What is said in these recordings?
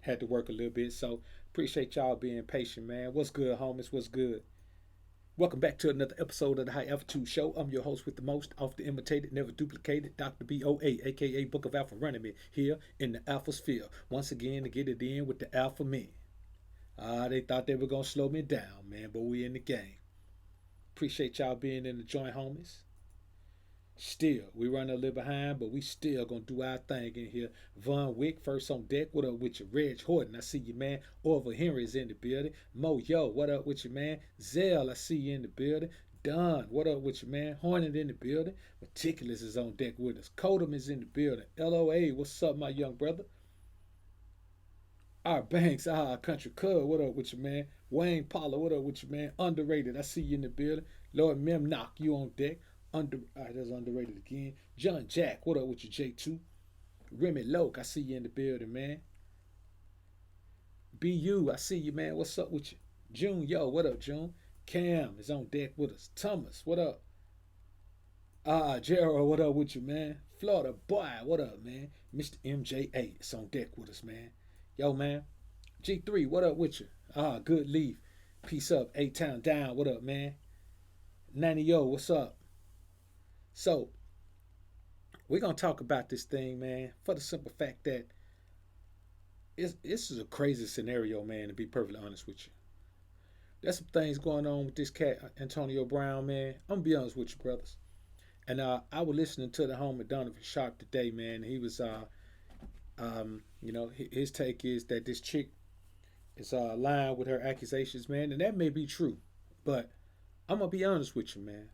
Had to work a little bit, so appreciate y'all being patient, man. What's good, homies? What's good? Welcome back to another episode of the High Altitude Show. I'm your host with the most, often imitated, never duplicated, Dr. BoA, aka Book of Alpha, running me here in the Alpha Sphere. Once again, to get it in with the Alpha men. They thought they were gonna slow me down, man, but we in the game. Appreciate y'all being in the joint, homies. Still, we running a little behind, but we still gonna do our thing in here. Von Wick, first on deck. What up with you? Reg Horton, I see you, man. Orville Henry's in the building. Mo Yo, what up with you, man? Zell, I see you in the building. Don, what up with you, man? Hornet in the building. Meticulous is on deck with us. Kodum is in the building. LOA, what's up, my young brother? Our Banks, Country Cub, what up with you, man? Wayne Paula, what up with you, man? Underrated, I see you in the building. Lord Mem Knock, you on deck. That's underrated again. John Jack, what up with you, J2? Remy Loke, I see you in the building, man. BU, I see you, man. What's up with you? June, yo, what up, June? Cam is on deck with us. Thomas, what up? Gerald, what up with you, man? Florida boy, what up, man? Mr. MJ8 is on deck with us, man. Yo, man. G3, what up with you? Good leave. Peace up. A-Town down, what up, man? Nanny, yo, what's up? So, we're going to talk about this thing, man, for the simple fact that this is a crazy scenario, man, to be perfectly honest with you. There's some things going on with this cat, Antonio Brown, man. I'm going to be honest with you, brothers. And I was listening to the homie Donovan Sharp today, man. He was, his take is that this chick is lying with her accusations, man. And that may be true. But I'm going to be honest with you, man.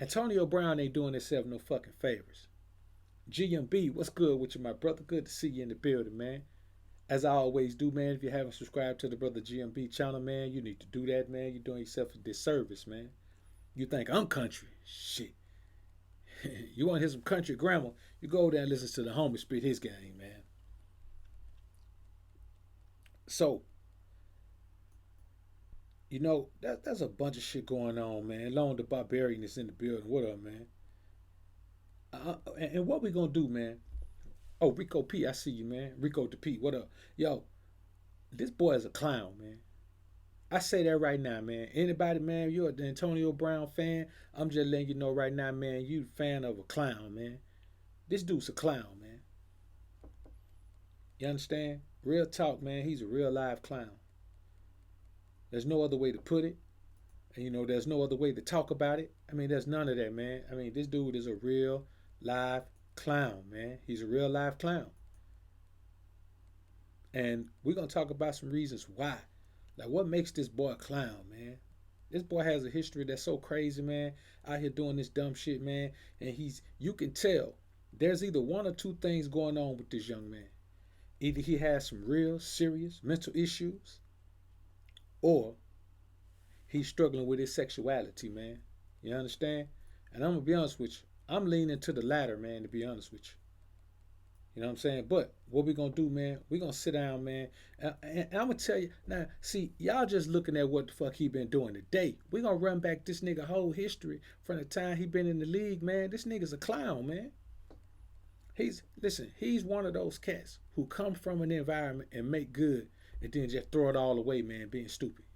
Antonio Brown ain't doing himself no fucking favors. GMB, what's good with you, my brother? Good to see you in the building, man. As I always do, man, if you haven't subscribed to the Brother GMB channel, man, you need to do that, man. You're doing yourself a disservice, man. You think I'm country? Shit. You want to hear some country grammar? You go there and listen to the homie spit his game, man. So, there's a bunch of shit going on, man. Long the Barbarian is in the building. What up, man? And what we gonna do, man? Oh, Rico P, I see you, man. Rico the P, what up? Yo, this boy is a clown, man. I say that right now, man. Anybody, man, you're an Antonio Brown fan, I'm just letting you know right now, man, you a fan of a clown, man. This dude's a clown, man. You understand? Real talk, man. He's a real live clown. There's no other way to put it. And, there's no other way to talk about it. I mean, there's none of that, man. I mean, this dude is a real live clown, man. He's a real live clown. And we're going to talk about some reasons why. Like, what makes this boy a clown, man? This boy has a history that's so crazy, man. Out here doing this dumb shit, man. And you can tell there's either one or two things going on with this young man. Either he has some real serious mental issues, or he's struggling with his sexuality, man. You understand? And I'm going to be honest with you. I'm leaning to the latter, man, to be honest with you. You know what I'm saying? But what we going to do, man, we going to sit down, man. And I'm going to tell you, now, see, y'all just looking at what the fuck he been doing today. We going to run back this nigga whole history from the time he been in the league, man. This nigga's a clown, man. He's one of those cats who come from an environment and make good and then just throw it all away, man, being stupid.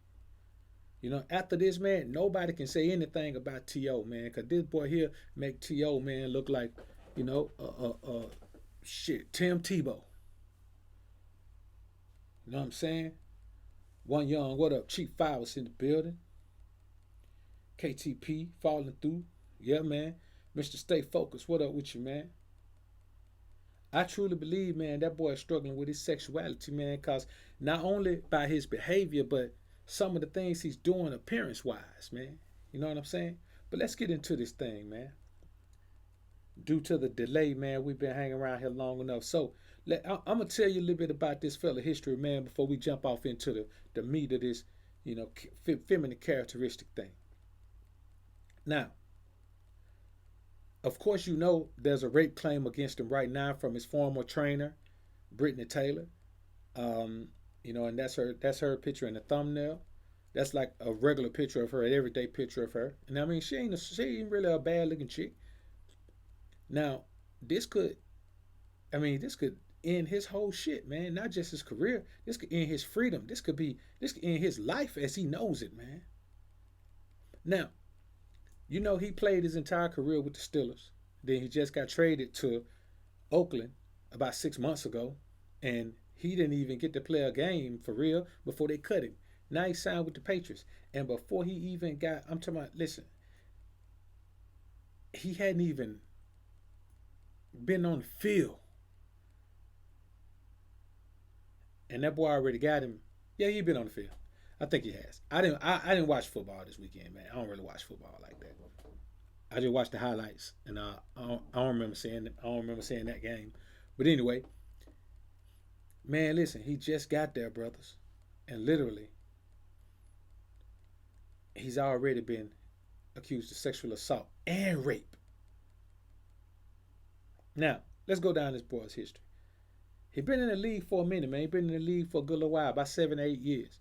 After this, man, nobody can say anything about T.O., man, because this boy here make T.O., man, look like, shit, Tim Tebow. You know what I'm saying? One Young, what up? Chief Five was in the building. KTP falling through. Yeah, man. Mr. Stay Focused, what up with you, man? I truly believe, man, that boy is struggling with his sexuality, man, because not only by his behavior, but some of the things he's doing appearance-wise, man. You know what I'm saying? But let's get into this thing, man. Due to the delay, man, we've been hanging around here long enough. So I'm going to tell you a little bit about this fella history, man, before we jump off into the meat of this, feminine characteristic thing. Now, of course, there's a rape claim against him right now from his former trainer, Brittany Taylor. And that's her picture in the thumbnail. That's like a regular picture of her, an everyday picture of her. And I mean, she ain't really a bad looking chick. Now, this could end his whole shit, man. Not just his career. This could end his freedom. This could end his life as he knows it, man. Now, he played his entire career with the Steelers. Then he just got traded to Oakland about 6 months ago, and he didn't even get to play a game for real before they cut him. Now he signed with the Patriots, and before he even got, I'm talking about, listen, he hadn't even been on the field, and that boy already got him. Yeah, he been on the field. I think he has. I didn't watch football this weekend, man. I don't really watch football like that. I just watched the highlights, and I don't remember seeing that game. But anyway, man, listen, he just got there, brothers, and literally, he's already been accused of sexual assault and rape. Now, let's go down this boy's history. He been in the league for a minute, man. He been in the league for a good little while, about 7 or 8 years.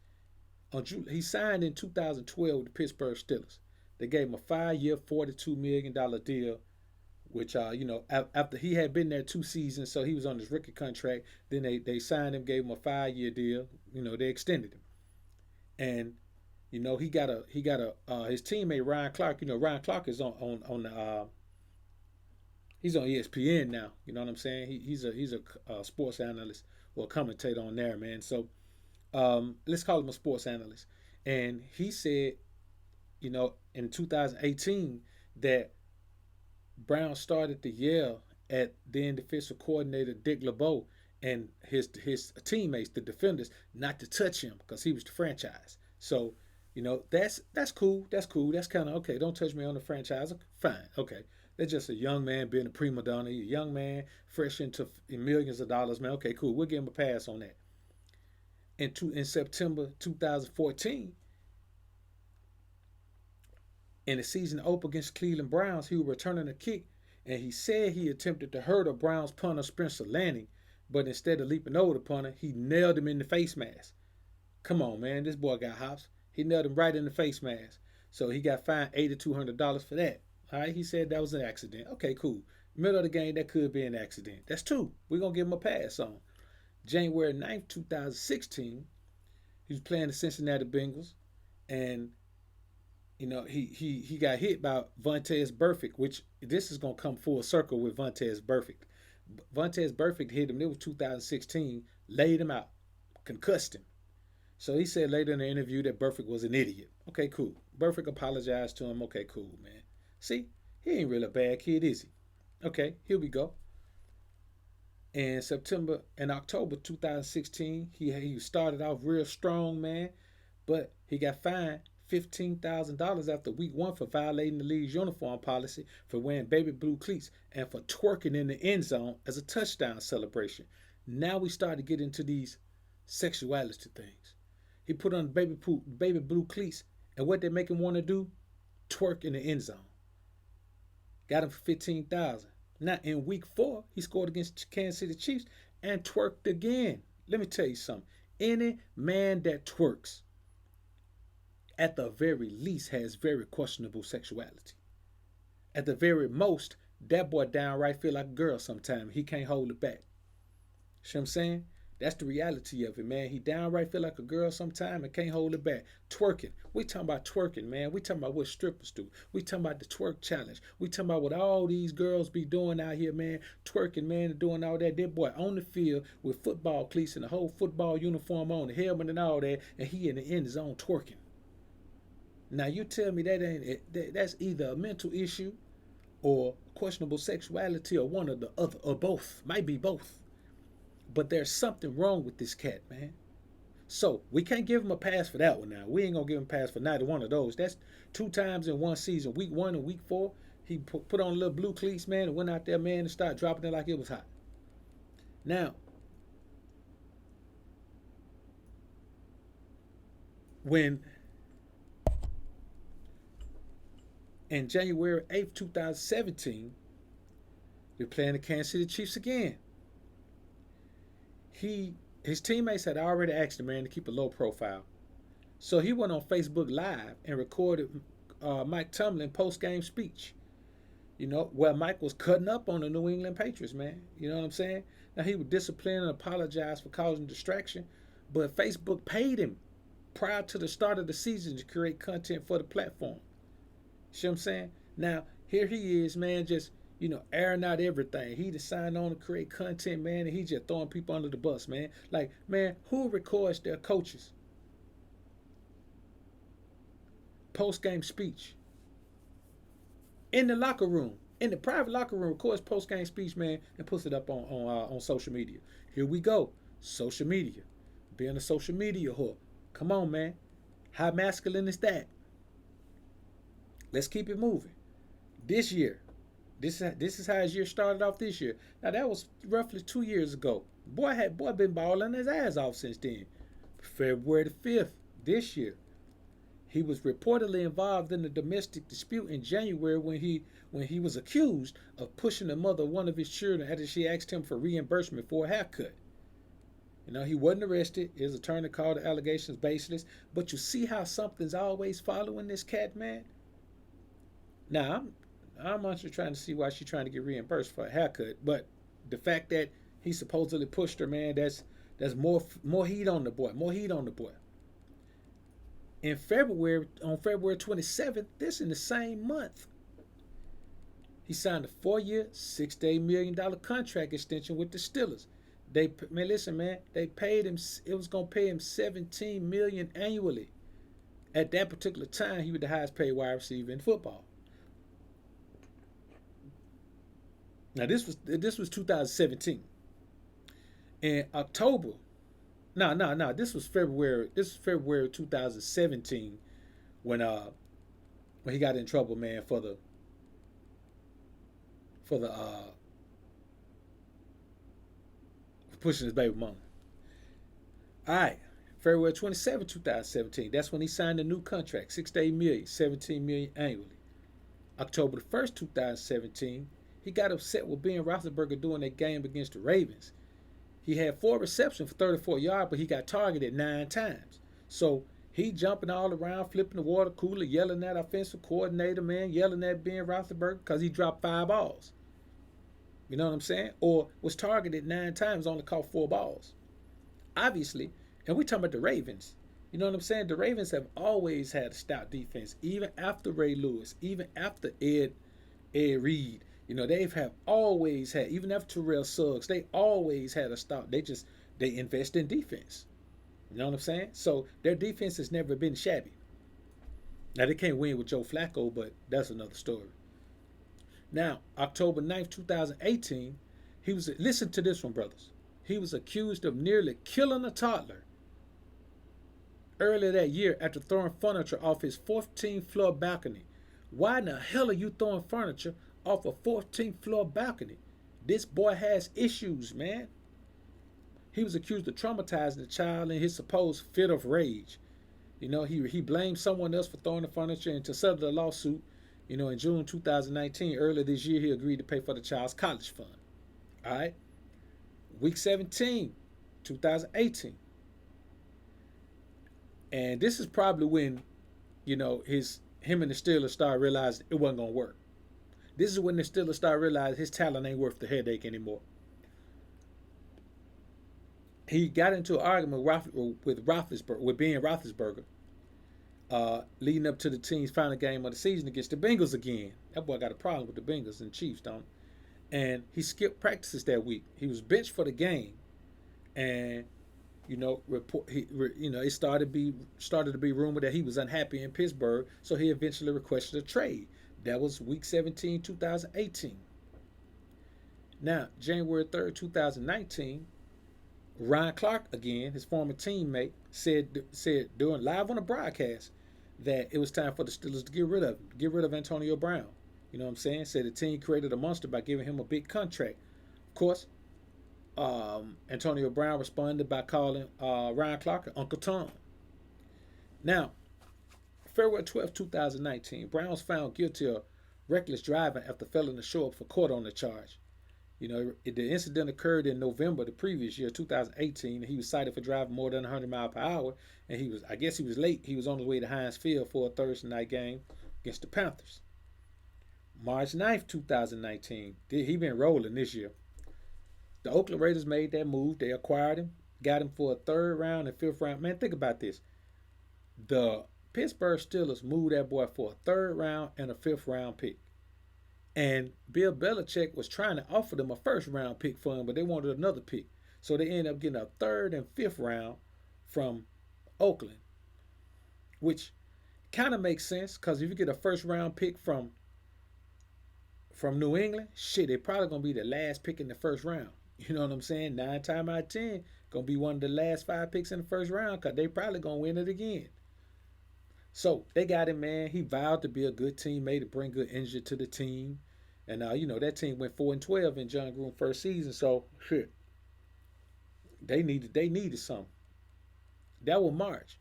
He signed in 2012 with the Pittsburgh Steelers. They gave him a 5-year, $42 million deal, which after he had been there 2 seasons, so he was on his rookie contract. Then they signed him, gave him a 5-year deal. They extended him, and he got a his teammate Ryan Clark. Ryan Clark is on the he's on ESPN now. You know what I'm saying? He's a sports analyst or commentator on there, man. So let's call him a sports analyst. And he said, in 2018 that Brown started to yell at then defensive coordinator Dick LeBeau and his teammates, the defenders, not to touch him because he was the franchise. So, that's cool. That's cool. That's kind of okay. Don't touch me on the franchise. Fine. Okay. That's just a young man being a prima donna. A young man fresh into millions of dollars, man. Okay, cool. We'll give him a pass on that. In September 2014, in the season opener against Cleveland Browns, he was returning a kick, and he said he attempted to hurt a Browns punter, Spencer Lanning, but instead of leaping over the punter, he nailed him in the face mask. Come on, man, this boy got hops. He nailed him right in the face mask. So he got fined $8,200 for that. All right, he said that was an accident. Okay, cool. Middle of the game, that could be an accident. That's two. We're going to give him a pass on. January 9th, 2016, he was playing the Cincinnati Bengals, and he got hit by Vontaze Burfict, which this is gonna come full circle with Vontaze Burfict. Vontaze Burfict hit him. It was 2016, laid him out, concussed him. So he said later in the interview that Burfict was an idiot. Okay, cool. Burfict apologized to him. Okay, cool, man. See, he ain't really a bad kid, is he? Okay, here we go. In October 2016, he started off real strong, man, but he got fined $15,000 after week 1 for violating the league's uniform policy for wearing baby blue cleats and for twerking in the end zone as a touchdown celebration. Now we start to get into these sexuality things. He put on baby blue cleats, and what they make him want to do? Twerk in the end zone. Got him for $15,000. Now in week 4, he scored against Kansas City Chiefs and twerked again. Let me tell you something. Any man that twerks, at the very least, has very questionable sexuality. At the very most, that boy downright feel like a girl sometimes. He can't hold it back. See what I'm saying? That's the reality of it, man. He downright feel like a girl sometime and can't hold it back. Twerking. We talking about twerking, man. We talking about what strippers do. We talking about the twerk challenge. We talking about what all these girls be doing out here, man. Twerking, man, and doing all that. That boy on the field with football cleats and the whole football uniform on, the helmet and all that, and he in the end zone twerking. Now you tell me that's either a mental issue or questionable sexuality or one or the other or both. Might be both. But there's something wrong with this cat, man. So we can't give him a pass for that one now. We ain't gonna give him a pass for neither one of those. That's 2 times in one season. Week 1 and week 4, he put on little blue cleats, man, and went out there, man, and started dropping it like it was hot. Now, when in January 8th, 2017, they're playing the Kansas City Chiefs again. His teammates had already asked the man to keep a low profile. So he went on Facebook Live and recorded Mike Tomlin post-game speech. Where Mike was cutting up on the New England Patriots, man. You know what I'm saying? Now he would discipline and apologize for causing distraction, but Facebook paid him prior to the start of the season to create content for the platform. See what I'm saying? Now, here he is, man, just, airing out everything. He just signed on to create content, man, and he just throwing people under the bus, man. Like, man, who records their coaches post game speech in the locker room? In the private locker room, records post game speech, man, and puts it up on social media. Here we go, social media, being a social media whore. Come on, man, how masculine is that? Let's keep it moving. This year, this is how his year started off this year. Now that was roughly 2 years ago. Boy been balling his ass off since then. February the 5th this year, he was reportedly involved in a domestic dispute in January when he was accused of pushing the mother of one of his children after she asked him for reimbursement for a haircut. He wasn't arrested. His attorney called the allegations baseless. But you see how something's always following this cat, man? Now, I'm actually trying to see why she's trying to get reimbursed for a haircut. But the fact that he supposedly pushed her, man, that's more heat on the boy. More heat on the boy. In February, on February 27th, this in the same month, he signed a 4-year, $68 million contract extension with the Steelers. Listen, man, they paid him. It was gonna pay him $17 million annually. At that particular time, he was the highest paid wide receiver in football. Now this was 2017. In October, no, this was February. This was February 2017 when he got in trouble, man, for the pushing his baby mama. All right, February 27, 2017. That's when he signed a new contract, $68 million, $17 million annually. October the 1st, 2017, he got upset with Ben Roethlisberger doing that game against the Ravens. He had 4 receptions for 34 yards, but he got targeted 9 times. So he jumping all around, flipping the water cooler, yelling at offensive coordinator, man, yelling at Ben Roethlisberger because he dropped 5 balls. You know what I'm saying? Or was targeted 9 times, only caught 4 balls. Obviously, and we talking about the Ravens. You know what I'm saying? The Ravens have always had a stout defense, even after Ray Lewis, even after Ed Reed. They have always had, even after Terrell Suggs, they always had a stout. They invest in defense. You know what I'm saying? So their defense has never been shabby. Now they can't win with Joe Flacco, but that's another story. Now, October 9th, 2018, listen to this one, brothers. He was accused of nearly killing a toddler earlier that year after throwing furniture off his 14th floor balcony. Why in the hell are you throwing furniture off a 14th floor balcony? This boy has issues, man. He was accused of traumatizing the child in his supposed fit of rage. He blamed someone else for throwing the furniture, and to settle the lawsuit, in June 2019, earlier this year, he agreed to pay for the child's college fund. All right. Week 17, 2018. And this is probably when, him and the Steelers started realizing it wasn't going to work. This is when the Steelers started realizing his talent ain't worth the headache anymore. He got into an argument with Ben Roethlisberger, leading up to the team's final game of the season against the Bengals again. That boy got a problem with the Bengals and Chiefs, don't he? And he skipped practices that week. He was benched for the game, and it started to be rumored that he was unhappy in Pittsburgh, so he eventually requested a trade. That was week 17, 2018. Now, January 3rd, 2019, Ryan Clark, again, his former teammate, said during live on a broadcast that it was time for the Steelers to get rid of Antonio Brown. You know what I'm saying? Said the team created a monster by giving him a big contract. Of course, Antonio Brown responded by calling Ryan Clark Uncle Tom. Now, February 12, 2019, Brown was found guilty of reckless driving after failing to show up for court on the charge. The incident occurred in November the previous year, 2018, and he was cited for driving more than 100 miles per hour, and he was late. He was on his way to Heinz Field for a Thursday night game against the Panthers. March 9th, 2019, he been rolling this year. The Oakland Raiders made that move. They acquired him, got him for a third round and fifth round. Man, think about this. The Pittsburgh Steelers moved that boy for a third round and a fifth round pick. And Bill Belichick was trying to offer them a first round pick for him, but they wanted another pick. So they ended up getting a third and fifth round from Oakland, which kind of makes sense because if you get a first round pick from New England, shit, they probably gonna be the last pick in the first round. You know what I'm saying? 9 times out of 10, gonna be one of the last 5 picks in the first round because they probably gonna win it again. So they got him, man. He vowed to be a good teammate to bring good energy to the team. And that team went 4-12 in John Gruden's first season. So shit, they needed something. That was March.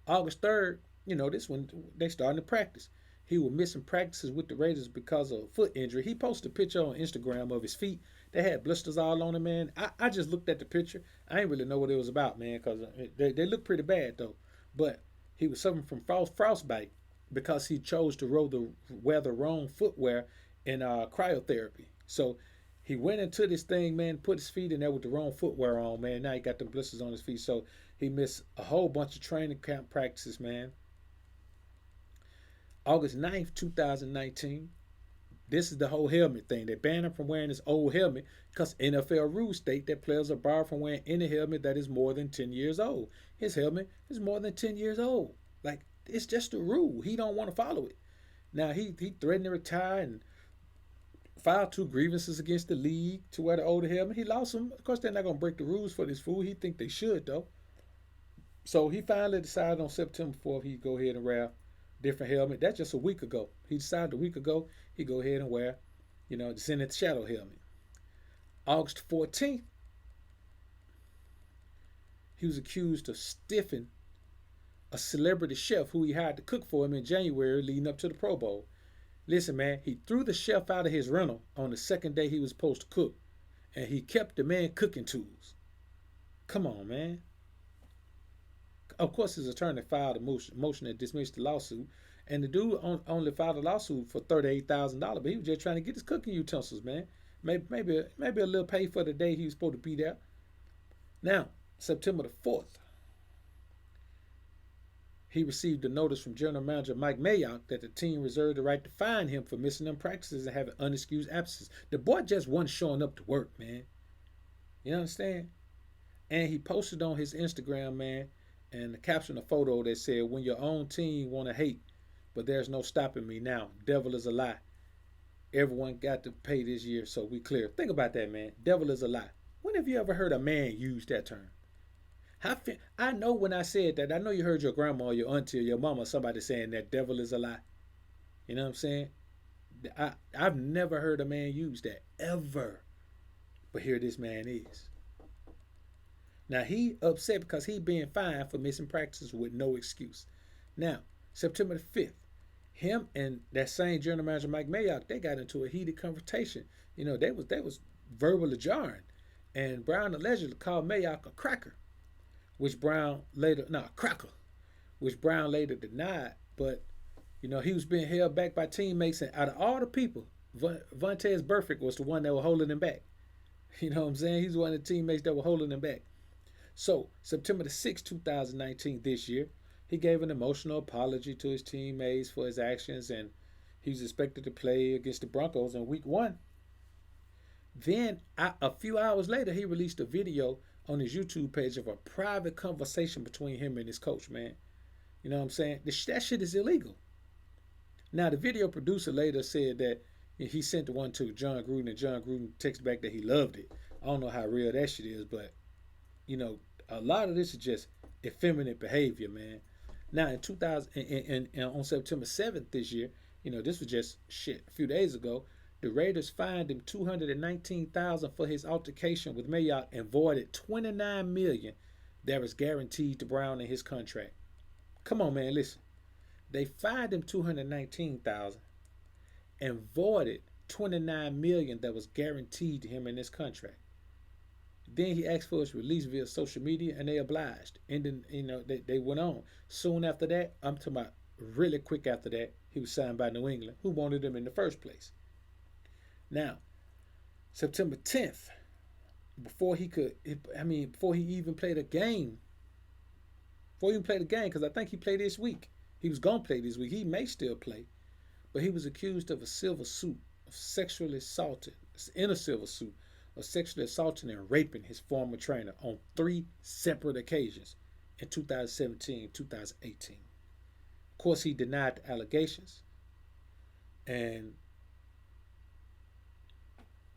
August 3rd, this when they started to practice. He was missing practices with the Raiders because of a foot injury. He posted a picture on Instagram of his feet. They had blisters all on him, man. I just looked at the picture. I didn't really know what it was about, man, because they look pretty bad, though. But he was suffering from frostbite because he chose to wear the wrong footwear in cryotherapy. So he went into this thing, man, put his feet in there with the wrong footwear on, man. Now he got the blisters on his feet. So he missed a whole bunch of training camp practices, man. August 9th, 2019. This is the whole helmet thing. They banned him from wearing his old helmet because NFL rules state that players are barred from wearing any helmet that is more than 10 years old. His helmet is more than 10 years old. Like, it's just a rule. He don't want to follow it. Now, he threatened to retire and filed 2 grievances against the league to wear the older helmet. He lost them. Of course, they're not going to break the rules for this fool. He think they should, though. So he finally decided on September 4th he'd go ahead and wear different helmet. That's just a week ago. He decided a week ago he'd go ahead and wear, the Zenith Shadow helmet. August 14th, he was accused of stiffing a celebrity chef who he hired to cook for him in January leading up to the Pro Bowl. Listen, man, he threw the chef out of his rental on the second day he was supposed to cook, and he kept the man cooking tools. Come on, man. Of course, his attorney filed a motion that dismissed the lawsuit, and the dude only filed a lawsuit for $38,000, but he was just trying to get his cooking utensils, man. Maybe a little pay for the day he was supposed to be there. Now, September the 4th, he received a notice from General Manager Mike Mayock that the team reserved the right to fine him for missing them practices and having unexcused absences. The boy just wasn't showing up to work, man. You understand? And he posted on his Instagram, man, and captioned a photo that said, "When your own team want to hate, but there's no stopping me now. Devil is a lie. Everyone got to pay this year, so we clear." Think about that, man. Devil is a lie. When have you ever heard a man use that term? I know when I said that, I know you heard your grandma or your auntie or your mama, somebody saying that devil is a lie. You know what I'm saying? I've never heard a man use that, ever. But here this man is. Now he upset because he being fined for missing practices with no excuse. Now, September the 5th, him and that same general manager Mike Mayock, they got into a heated confrontation. They was verbally jarring. And Brown allegedly called Mayock a cracker, which Brown later cracker, which Brown later denied. But he was being held back by teammates, and out of all the people, Vontaze Burfict was the one that was holding him back. You know what I'm saying? He's one of the teammates that were holding him back. So, September the 6th, 2019, this year, he gave an emotional apology to his teammates for his actions, and he's expected to play against the Broncos in week 1. Then, a few hours later, he released a video on his YouTube page of a private conversation between him and his coach, man. You know what I'm saying? That shit is illegal. Now, the video producer later said that he sent the one to John Gruden, and John Gruden texted back that he loved it. I don't know how real that shit is, but a lot of this is just effeminate behavior, man. Now in 2000 and on September 7th this year, this was just a few days ago, the Raiders fined him $219,000 for his altercation with Mayock and voided $29 million that was guaranteed to Brown in his contract. Come on, man, listen. They fined him $219,000 and voided $29 million that was guaranteed to him in his contract. Then he asked for his release via social media, and they obliged. And then, they went on. Soon after that, I'm talking about really quick after that, he was signed by New England, who wanted him in the first place. Now, September 10th, before he could. I mean, before he even played a game. Before he even played a game, because I think he played this week. He was gonna play this week. He may still play, but he was accused of a silver suit of sexually assaulting in a silver suit of sexually assaulting and raping his former trainer on three separate occasions in 2017, 2018. Of course, he denied the allegations, and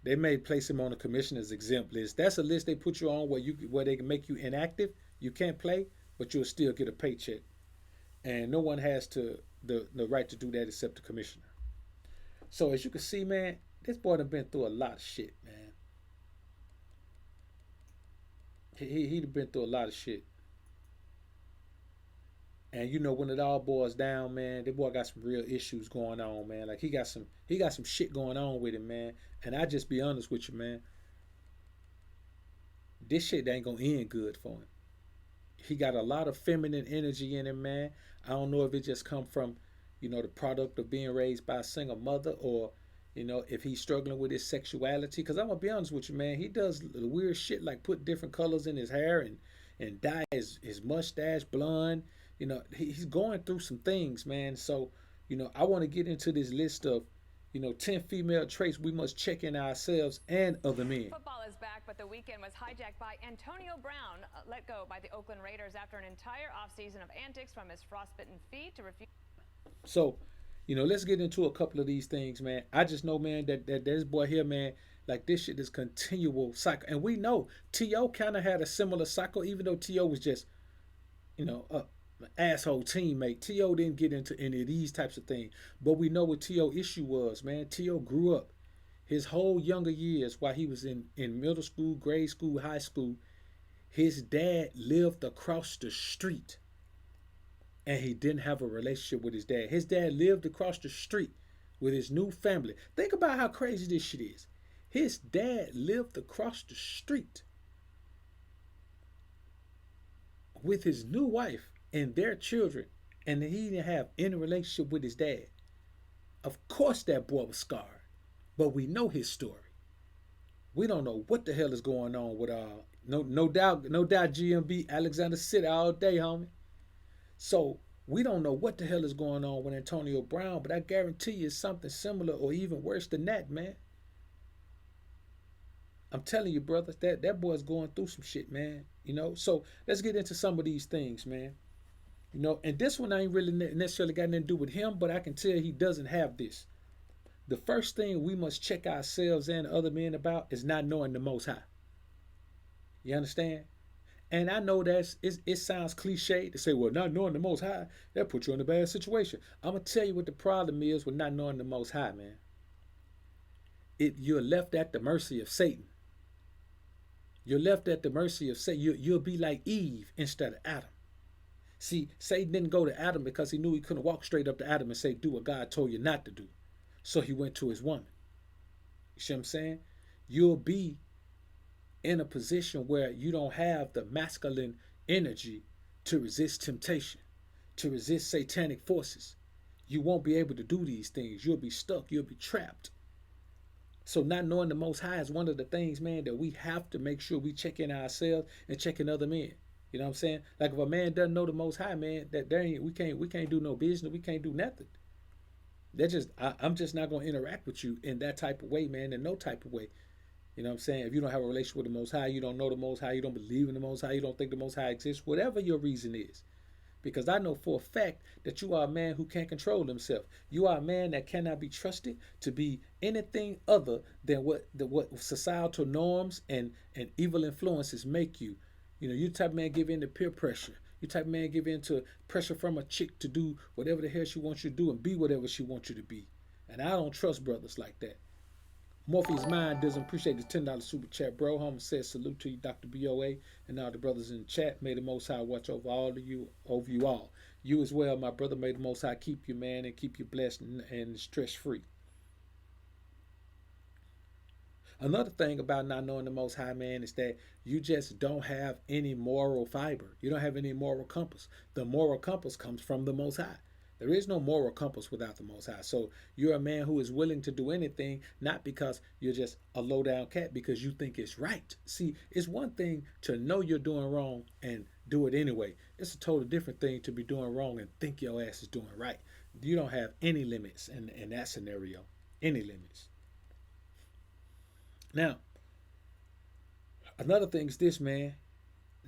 they may place him on a commissioner's exempt list. That's a list they put you on where they can make you inactive. You can't play, but you'll still get a paycheck, and no one has the right to do that except the commissioner. So as you can see, man, this boy done been through a lot of shit, man. He'd been through a lot of shit. And you know when it all boils down, man, that boy got some real issues going on, man. Like he got some shit going on with him, man. And I just be honest with you, man. This shit ain't gonna end good for him. He got a lot of feminine energy in him, man. I don't know if it just come from, the product of being raised by a single mother, or, if he's struggling with his sexuality. Because I'm gonna be honest with you, man. He does weird shit like put different colors in his hair and dye his mustache blonde. He's going through some things, man. So, I want to get into this list of, 10 female traits we must check in ourselves and other men. Football is back, but the weekend was hijacked by Antonio Brown, let go by the Oakland Raiders after an entire offseason of antics, from his frostbitten feet to refuse. So, let's get into a couple of these things, man. I just know, man, that this boy here, man, like this shit is continual cycle. And we know T.O. kind of had a similar cycle, even though T.O. was just, an asshole teammate. T.O. didn't get into any of these types of things. But we know what T.O. issue was, man. T.O. grew up his whole younger years while he was in middle school, grade school, high school. His dad lived across the street, and he didn't have a relationship with his dad. His dad lived across the street with his new family. Think about how crazy this shit is. His dad lived across the street with his new wife and their children, and he didn't have any relationship with his dad. Of course that boy was scarred, but we know his story. We don't know what the hell is going on with no doubt GMB Alexander sit all day, homie. So we don't know what the hell is going on with Antonio Brown, but I guarantee you it's something similar or even worse than that, man. I'm telling you, brothers, that boy's going through some shit, man. So let's get into some of these things, man. And this one I ain't really necessarily got nothing to do with him, but I can tell he doesn't have this. The first thing we must check ourselves and other men about is not knowing the Most High. You understand? And I know it sounds cliche to say, well, not knowing the Most High, that puts you in a bad situation. I'm going to tell you what the problem is with not knowing the Most High, man. You're left at the mercy of Satan. You're left at the mercy of Satan. You'll be like Eve instead of Adam. See, Satan didn't go to Adam because he knew he couldn't walk straight up to Adam and say, do what God told you not to do. So he went to his woman. You see what I'm saying? You'll be in a position where you don't have the masculine energy to resist temptation, to resist satanic forces. You won't be able to do these things. You'll be stuck. You'll be trapped. So not knowing the Most High is one of the things, man, that we have to make sure we check in ourselves and check in other men. You know what I'm saying? Like if a man doesn't know the Most High, man, we can't do no business. We can't do nothing. I'm just not gonna interact with you in that type of way, man, in no type of way. You know what I'm saying? If you don't have a relationship with the Most High, you don't know the Most High, you don't believe in the Most High, you don't think the Most High exists, whatever your reason is. Because I know for a fact that you are a man who can't control himself. You are a man that cannot be trusted to be anything other than what societal norms and evil influences make you. You type of man give in to peer pressure. You type of man give in to pressure from a chick to do whatever the hell she wants you to do and be whatever she wants you to be. And I don't trust brothers like that. Morpheus Mind doesn't appreciate the $10 super chat, bro. Home says salute to you, Dr. BoA, and all the brothers in the chat. May the Most High watch over you all. You as well, my brother. May the Most High keep you, man, and keep you blessed and stress free. Another thing about not knowing the Most High, man, is that you just don't have any moral fiber. You don't have any moral compass. The moral compass comes from the Most High. There is no moral compass without the Most High. So you're a man who is willing to do anything, not because you're just a low down cat, because you think it's right. See, it's one thing to know you're doing wrong and do it anyway. It's a total different thing to be doing wrong and think your ass is doing right. You don't have any limits in that scenario. Any limits. Now, another thing is this, man,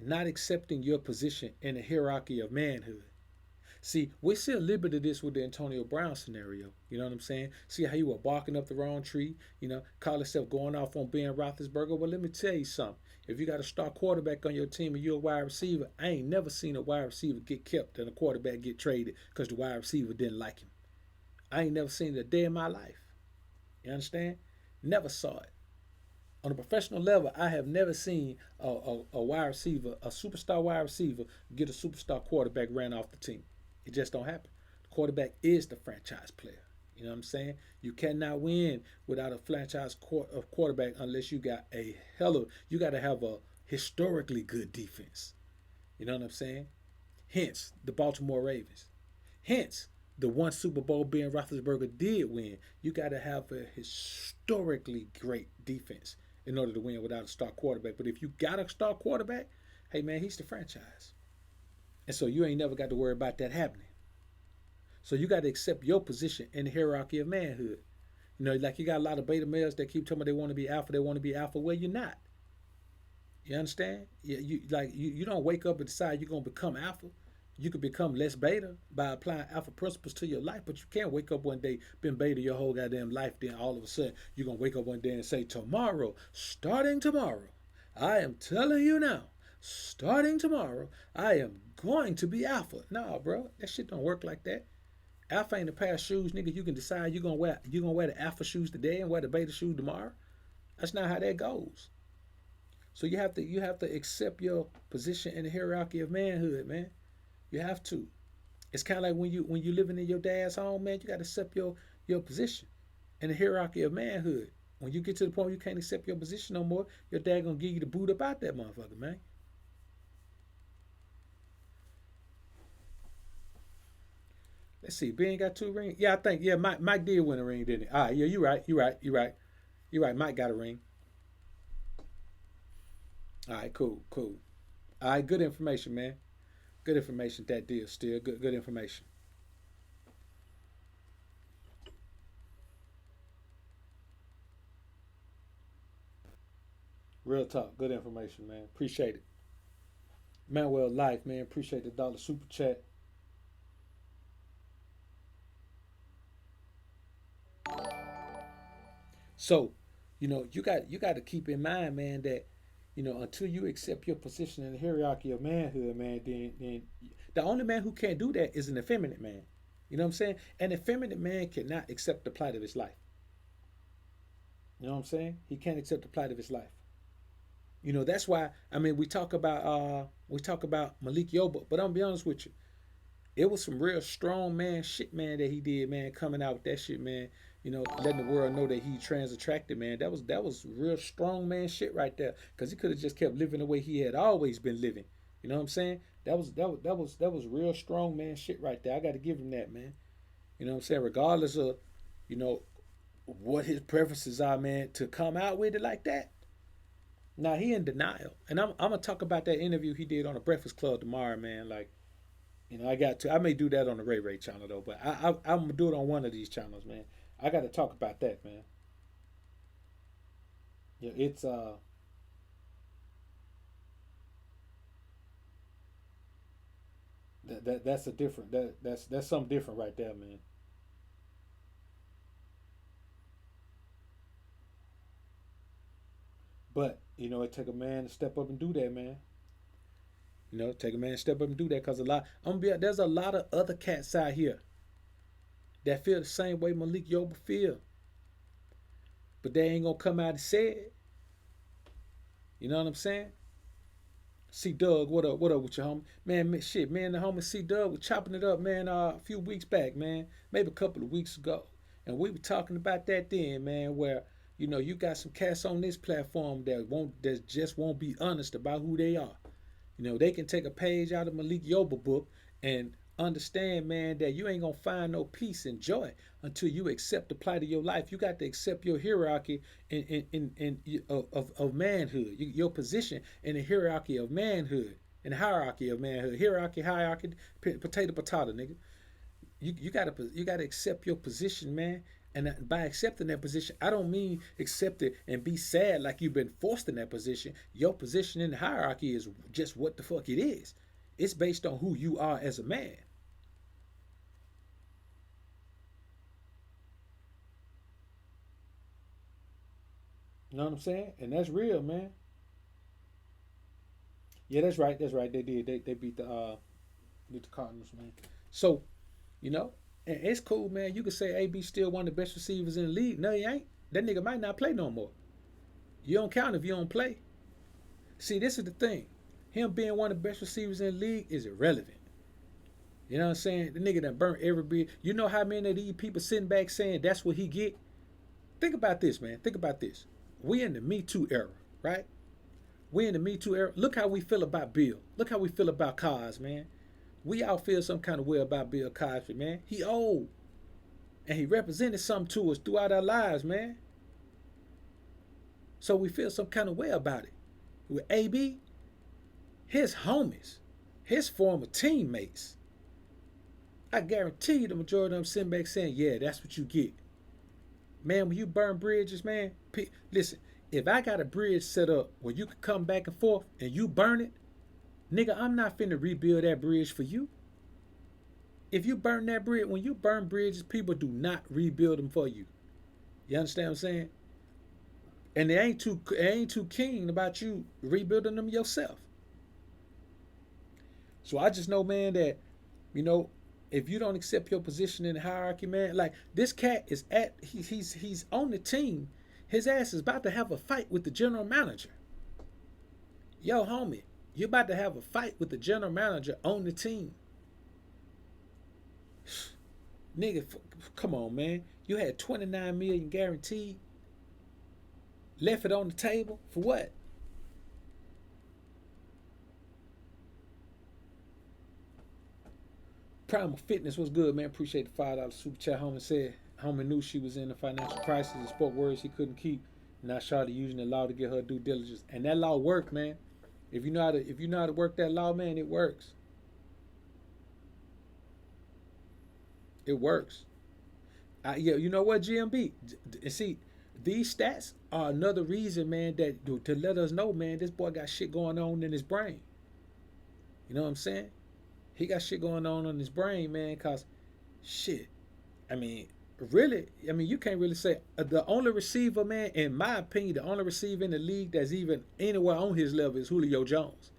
not accepting your position in the hierarchy of manhood. See, we see a little bit of this with the Antonio Brown scenario. You know what I'm saying? See how you were barking up the wrong tree, call yourself going off on Ben Roethlisberger. Well, let me tell you something. If you got a star quarterback on your team and you're a wide receiver, I ain't never seen a wide receiver get kept and a quarterback get traded because the wide receiver didn't like him. I ain't never seen it a day in my life. You understand? Never saw it. On a professional level, I have never seen a wide receiver, a superstar wide receiver, get a superstar quarterback ran off the team. It just don't happen. The quarterback is the franchise player. You know what I'm saying? You cannot win without a franchise quarterback unless you got you got to have a historically good defense. You know what I'm saying? Hence, the Baltimore Ravens. Hence, the one Super Bowl Ben Roethlisberger did win. You got to have a historically great defense in order to win without a star quarterback. But if you got a star quarterback, hey man, he's the franchise. And so you ain't never got to worry about that happening. So you got to accept your position in the hierarchy of manhood. Like you got a lot of beta males that keep telling me they want to be alpha, they want to be alpha. Well, you're not. You understand? You don't wake up and decide you're gonna become alpha. You could become less beta by applying alpha principles to your life, but you can't wake up one day, been beta your whole goddamn life, then all of a sudden you're going to wake up one day and say, tomorrow, starting tomorrow, I am telling you now, starting tomorrow, I am going to be alpha. Nah, bro, that shit don't work like that. Alpha ain't a pair of shoes, nigga. You can decide you're gonna wear the alpha shoes today and wear the beta shoes tomorrow. That's not how that goes. So you have to accept your position in the hierarchy of manhood, man. You have to. It's kind of like when you living in your dad's home, man. You got to accept your position in the hierarchy of manhood. When you get to the point where you can't accept your position no more, your dad gonna give you the boot up out that motherfucker, man. Let's see. Ben got 2 rings. Yeah, I think Mike did win a ring, didn't he? All right, yeah, you're right. Mike got a ring. All right, cool. All right, good information, man. Good information. That deal still good information. Real talk. Good information, man. Appreciate it. Manuel Life, man. Appreciate the dollar super chat. So, you got to keep in mind, man, that until you accept your position in the hierarchy of manhood, man, then the only man who can't do that is an effeminate man. You know what I'm saying? An effeminate man cannot accept the plight of his life. You know what I'm saying? He can't accept the plight of his life. That's why I mean we talk about Malik Yoba, but I'm gonna be honest with you. It was some real strong man shit, man, that he did, man, coming out with that shit, man. Letting the world know that he trans attracted, man. That was real strong man shit right there. Cause he could have just kept living the way he had always been living. You know what I'm saying? That was real strong man shit right there. I got to give him that, man. You know what I'm saying? Regardless of, you know, what his preferences are, man, to come out with it like that. Now he in denial, and I'm gonna talk about that interview he did on the Breakfast Club tomorrow, man. Like, I may do that on the Ray Ray channel though, but I'm gonna do it on one of these channels, man. I got to talk about that, man. Yeah, it's that's a different that's something different right there, man. But it take a man to step up and do that, man. Take a man to step up and do that, cause there's a lot of other cats out here that feel the same way Malik Yoba feel, but they ain't gonna come out and say it. You know what I'm saying? C Doug, what up? What up with your homie? Man, shit, man, the homie C Doug was chopping it up, man, a few weeks back, man, maybe a couple of weeks ago, and we were talking about that then, man, where you got some cats on this platform that just won't be honest about who they are. They can take a page out of Malik Yoba book and understand, man, that you ain't gonna find no peace and joy until you accept the plight of your life. You got to accept your hierarchy of manhood, your position in the hierarchy of manhood, in the hierarchy of manhood, hierarchy, potato, nigga. You gotta accept your position, man. And by accepting that position, I don't mean accept it and be sad like you've been forced in that position. Your position in the hierarchy is just what the fuck it is. It's based on who you are as a man. You know what I'm saying? And that's real, man. Yeah, that's right. That's right. They did. They beat the Cardinals, man. So you know, and it's cool, man. You could say AB still one of the best receivers in the league. No, he ain't. That nigga might not play no more. You don't count if you don't play. See, this is the thing. Him being one of the best receivers in the league is irrelevant. You know what I'm saying? The nigga that burnt every bit. You know how many of these people sitting back saying that's what he get? Think about this, man. Think about this. We in the Me Too era, right? We in the Me Too era. Look how we feel about Bill. Look how we feel about Cos, man. We all feel some kind of way about Bill Cosby, man. He old. And he represented something to us throughout our lives, man. So we feel some kind of way about it. With AB, his homies, his former teammates, I guarantee you the majority of them sitting back saying, yeah, that's what you get. Man, when you burn bridges, man, listen, if I got a bridge set up where you can come back and forth and you burn it, nigga, I'm not finna rebuild that bridge for you. If you burn that bridge, when you burn bridges, people do not rebuild them for you. You understand what I'm saying? And they ain't too keen about you rebuilding them yourself. So I just know, man, that you know, if you don't accept your position in the hierarchy, man, like this cat is he's on the team. His ass is about to have a fight with the general manager. Yo, homie, you're about to have a fight with the general manager on the team. Nigga, come on, man. You had 29 million guaranteed. Left it on the table for what? Primal Fitness was good, man. Appreciate the $5 super chat. Homie said homie knew she was in a financial crisis and spoke words he couldn't keep. Now Shawty using the law to get her due diligence, and that law worked, man. If you know how to work that law, man, it works. It works. Yeah, you know what, GMB? See, these stats are another reason, man, that to let us know, man, this boy got shit going on in his brain. You know what I'm saying? He got shit going on in his brain, man, cause shit. I mean, really, I mean, you can't really say the only receiver, man, in my opinion, the only receiver in the league that's even anywhere on his level is Julio Jones.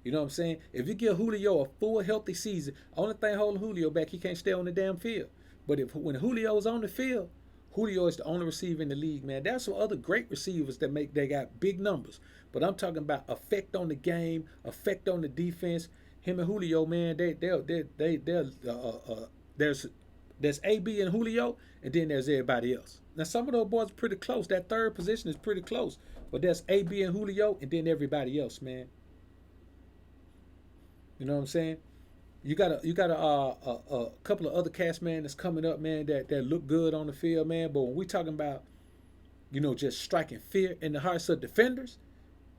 You know what I'm saying? If you give Julio a full healthy season, only thing holding Julio back, he can't stay on the damn field. But if when Julio's on the field, Julio is the only receiver in the league, man. There's some other great receivers they got big numbers. But I'm talking about effect on the game, effect on the defense. Him and Julio, man, there's AB and Julio, and then there's everybody else. Now some of those boys are pretty close. That third position is pretty close. But there's AB and Julio, and then everybody else, man. You know what I'm saying? You got a couple of other cast, man, that's coming up, man, that look good on the field, man. But when we talking about, just striking fear in the hearts of defenders,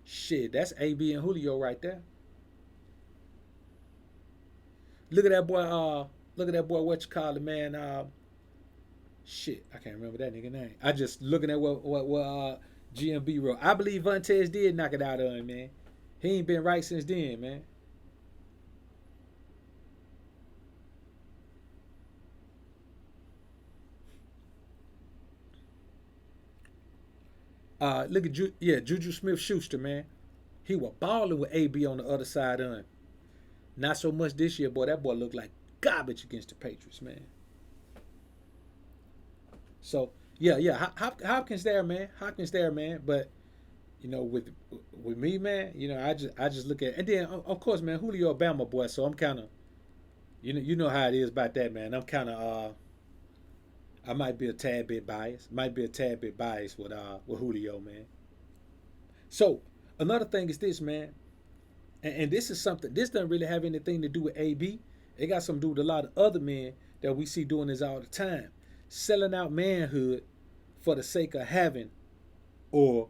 shit, that's AB and Julio right there. Look at that boy. Look at that boy. What you call it, man? Shit, I can't remember that nigga name. I just looking at what GMB wrote. I believe Vontaze did knock it out of him, man. He ain't been right since then, man. Look at Juju Smith-Schuster, man. He was balling with AB on the other side of him. Not so much this year, boy. That boy looked like garbage against the Patriots, man. So yeah. Hopkins there, man. Hopkins there, man. But with me, man, I just look at, and then of course, man, Julio Obama boy. So I'm kind of, you know how it is about that, man. I'm kind of I might be a tad bit biased. Might be a tad bit biased with Julio, man. So another thing is this, man, and this is something. This doesn't really have anything to do with AB. It got something to do with a lot of other men that we see doing this all the time. Selling out manhood for the sake of having or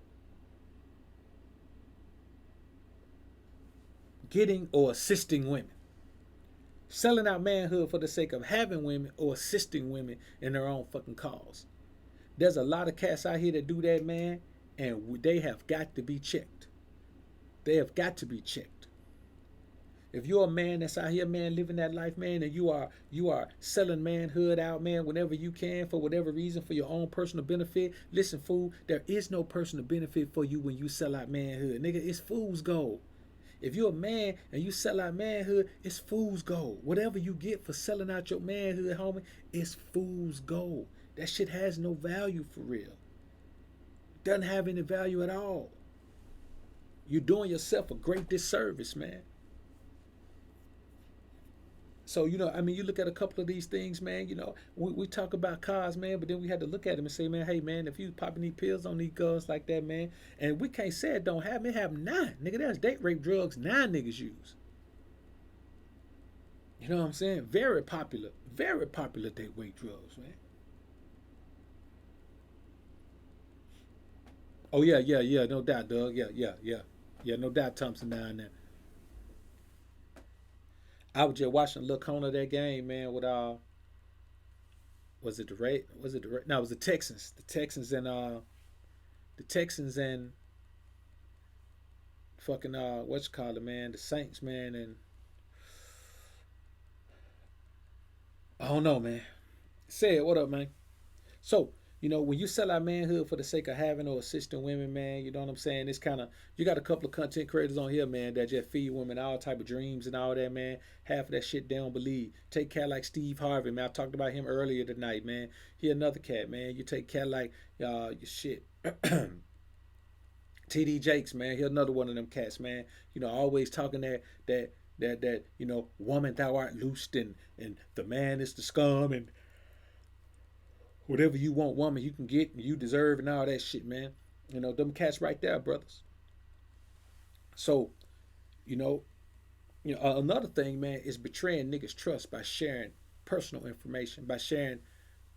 getting or assisting women. Selling out manhood for the sake of having women or assisting women in their own fucking cause. There's a lot of cats out here that do that, man, and they have got to be checked. They have got to be checked. If you're a man that's out here, man, living that life, man, and you are selling manhood out, man, whenever you can for whatever reason for your own personal benefit, listen, fool, there is no personal benefit for you when you sell out manhood, nigga. It's fool's gold. If you're a man and you sell out manhood, it's fool's gold. Whatever you get for selling out your manhood, homie, it's fool's gold. That shit has no value for real. Doesn't have any value at all. You're doing yourself a great disservice, man. So, you look at a couple of these things, man, we talk about cars, man, but then we had to look at them and say, man, hey, man, if you popping these pills on these guns like that, man, and we can't say it don't have, it have 9. Nigga, there's date rape drugs 9 niggas use. You know what I'm saying? Very popular date rape drugs, man. Oh, yeah, no doubt, Doug. Yeah, no doubt Thompson down there. I was just watching a little corner of that game, man, with was it the Ray? Was it the Ray? No, it was the Texans. The Texans and fucking what's it called, man, the Saints, man, and I don't know, man. Say it, what up, man? So, when you sell out manhood for the sake of having or assisting women, man, you know what I'm saying? It's kind of, you got a couple of content creators on here, man, that just feed women all type of dreams and all that, man. Half of that shit they don't believe. Take cat like Steve Harvey, man. I talked about him earlier tonight, man. He another cat, man. You take cat like, your shit. TD Jakes, man. He another one of them cats, man. Always talking that woman thou art loosed and the man is the scum and whatever you want, woman, you can get and you deserve and all that shit, man. Them cats right there, brothers. So, you know, another thing, man, is betraying niggas' trust by sharing personal information, by sharing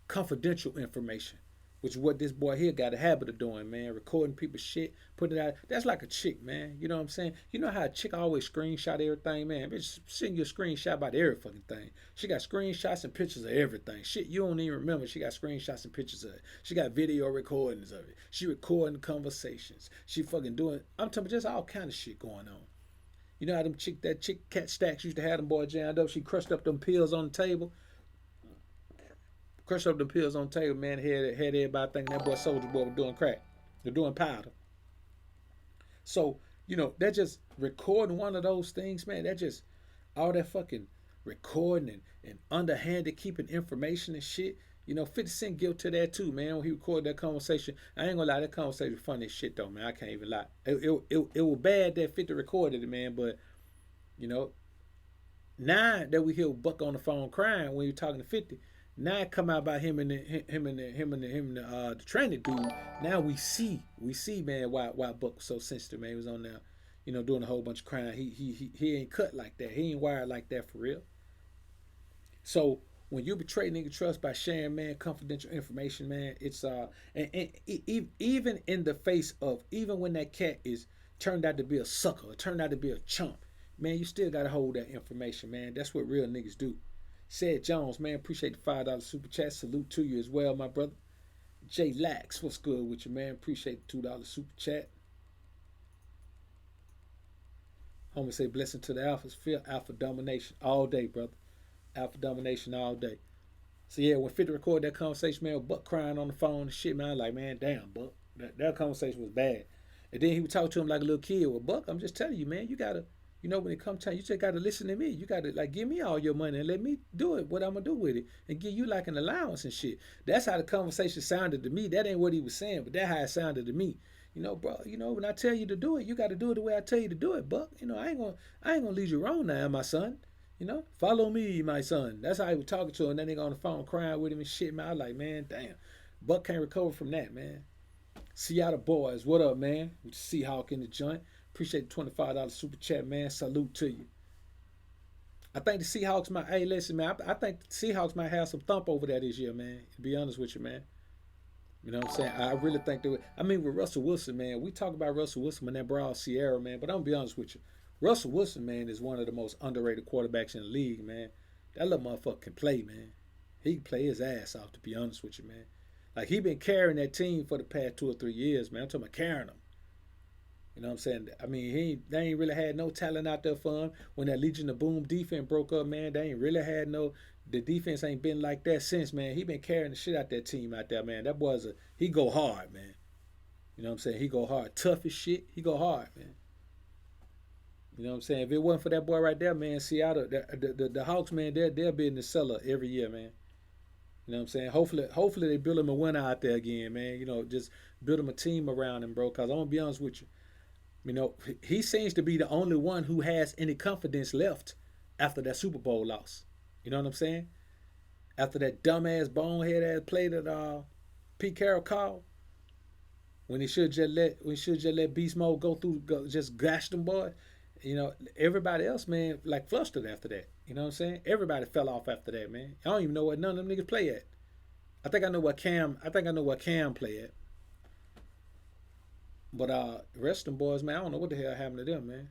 confidential information, which is what this boy here got a habit of doing, man. Recording people's shit, putting it out. That's like a chick, man. You know what I'm saying? You know how a chick always screenshot everything, man? Bitch, send you a screenshot about every fucking thing. She got screenshots and pictures of everything. Shit, you don't even remember. She got screenshots and pictures of it. She got video recordings of it. She recording conversations. She fucking doing, I'm talking about just all kind of shit going on. You know how that chick Cat Stacks used to have them boy jammed up. She crushed up them pills on the table. Crushed up the pills on the table, man. Had everybody thinking that boy Soldier Boy was doing crack. They're doing powder. So, that just recording one of those things, man. That just all that fucking recording and underhanded keeping information and shit. 50 Cent guilty to that too, man. When he recorded that conversation, I ain't gonna lie, that conversation was funny as shit though, man. I can't even lie. It was bad that 50 recorded it, man, but you know, now that we hear Buck on the phone crying when you're talking to 50, now it come out about him and the training dude. Now we see, man, why Buck was so sensitive, man. He was on there, doing a whole bunch of crying. He ain't cut like that. He ain't wired like that for real. So when you betray nigga trust by sharing, man, confidential information, man, it's even in the face of, even when that cat is turned out to be a sucker, or turned out to be a chump, man, you still gotta hold that information, man. That's what real niggas do. Said Jones, man, appreciate the $5 super chat. Salute to you as well, my brother. Jay Lax, what's good with you, man? Appreciate the $2 super chat. Homie say blessing to the alphas. Feel alpha domination all day, brother. Alpha domination all day. So yeah, when 50 recorded that conversation, man, with Buck crying on the phone and shit, man, I was like, man, damn, Buck. That conversation was bad. And then he would talk to him like a little kid. Well, Buck, I'm just telling you, man, you gotta, when it comes time, you just gotta listen to me. You gotta like give me all your money and let me do it, what I'm gonna do with it, and give you like an allowance and shit. That's how the conversation sounded to me. That ain't what he was saying, but that's how it sounded to me. Bro, when I tell you to do it, you gotta do it the way I tell you to do it, Buck. I ain't gonna lead you wrong now, my son. Follow me, my son. That's how he was talking to him. That nigga on the phone crying with him and shit, man. I was like, man, damn. Buck can't recover from that, man. Seattle boys, what up, man? With the Seahawk in the joint. Appreciate the $25 super chat, man. Salute to you. I think the Seahawks might. Hey, listen, man. I think the Seahawks might have some thump over there this year, man. To be honest with you, man. You know what I'm saying? I really think that. I mean, with Russell Wilson, man, we talk about Russell Wilson and that broad Sierra, man. But I'm gonna be honest with you, Russell Wilson, man, is one of the most underrated quarterbacks in the league, man. That little motherfucker can play, man. He can play his ass off. To be honest with you, man. Like he been carrying that team for the past 2 or 3 years, man. I'm talking about carrying them. You know what I'm saying? I mean, they ain't really had no talent out there for him. When that Legion of Boom defense broke up, man, they ain't really had no. The defense ain't been like that since, man. He been carrying the shit out that team out there, man. That boy's he go hard, man. You know what I'm saying? He go hard, tough as shit. He go hard, man. You know what I'm saying? If it wasn't for that boy right there, man, Seattle, the Hawks, man, they'll be in the cellar every year, man. You know what I'm saying? Hopefully they build him a winner out there again, man. You know, just build him a team around him, bro. Cause I'm gonna be honest with you. You know, he seems to be the only one who has any confidence left after that Super Bowl loss. You know what I'm saying? After that dumbass bonehead ass play that Pete Carroll called, when he should just let Beast Mode just gash them boys. You know, everybody else, man, like flustered after that. You know what I'm saying? Everybody fell off after that, man. I don't even know what none of them niggas play at. I think I know what Cam play at. But the rest of them boys, man, I don't know what the hell happened to them, man.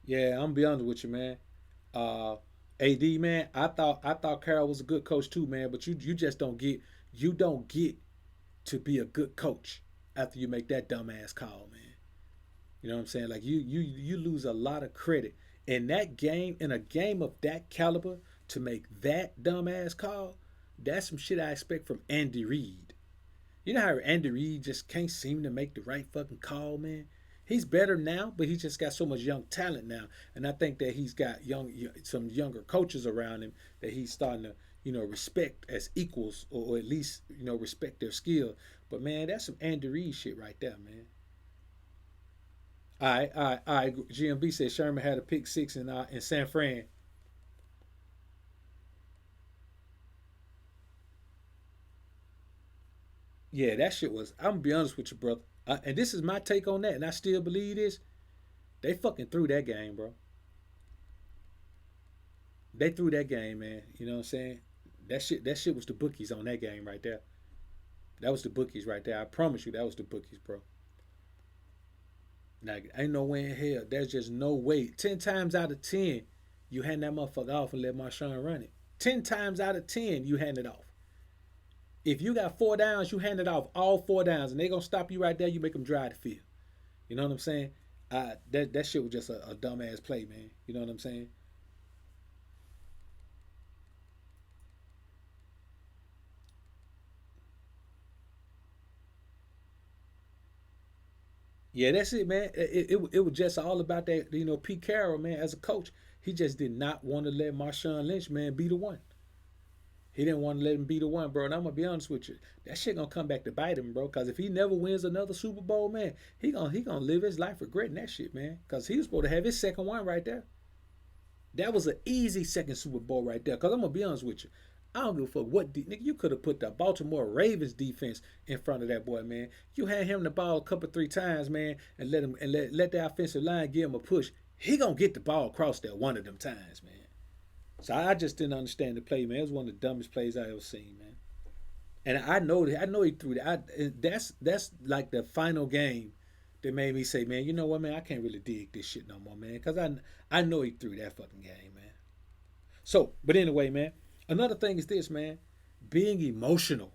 Yeah, I'm gonna be honest with you, man. Uh, AD, man, I thought Carroll was a good coach too, man. But you just don't get to be a good coach after you make that dumbass call, man. You know what I'm saying? Like you lose a lot of credit in that game, in a game of that caliber, to make that dumbass call. That's some shit I expect from Andy Reid. You know how Andy Reid just can't seem to make the right fucking call, man. He's better now, but he's just got so much young talent now, and I think that he's got some younger coaches around him that he's starting to respect as equals, or at least respect their skill. But man, that's some Andy Reid shit right there, man. All right. GMB said Sherman had a pick six in San Fran. Yeah, that shit was. I'm gonna be honest with you, brother. And this is my take on that, and I still believe this. They fucking threw that game, bro. They threw that game, man. You know what I'm saying? That shit was the bookies on that game right there. That was the bookies right there. I promise you, that was the bookies, bro. Like, ain't no way in hell. There's just no way. 10 times out of 10, you hand that motherfucker off and let Marshawn run it. 10 times out of 10, you hand it off. If you got 4 downs, you hand it off all 4 downs, and they gonna stop you right there. You make them drive the field. You know what I'm saying? That shit was just a dumbass play, man. You know what I'm saying? Yeah, that's it, man. It was just all about that. Pete Carroll, man, as a coach, he just did not want to let Marshawn Lynch, man, be the one. He didn't want to let him be the one, bro. And I'm gonna be honest with you, that shit gonna come back to bite him, bro. Cause if he never wins another Super Bowl, man, he gonna live his life regretting that shit, man. Cause he was supposed to have his second one right there. That was an easy second Super Bowl right there. Cause I'm gonna be honest with you, I don't give a fuck nigga, you could have put the Baltimore Ravens defense in front of that boy, man. You had him the ball a couple 3 times, man, and let the offensive line give him a push. He gonna get the ball across there one of them times, man. So I just didn't understand the play, man. It was one of the dumbest plays I ever seen, man. And I know he threw that. That's like the final game that made me say, man, you know what, man, I can't really dig this shit no more, man, because I know he threw that fucking game, man. So, but anyway, man, another thing is this, man, being emotional.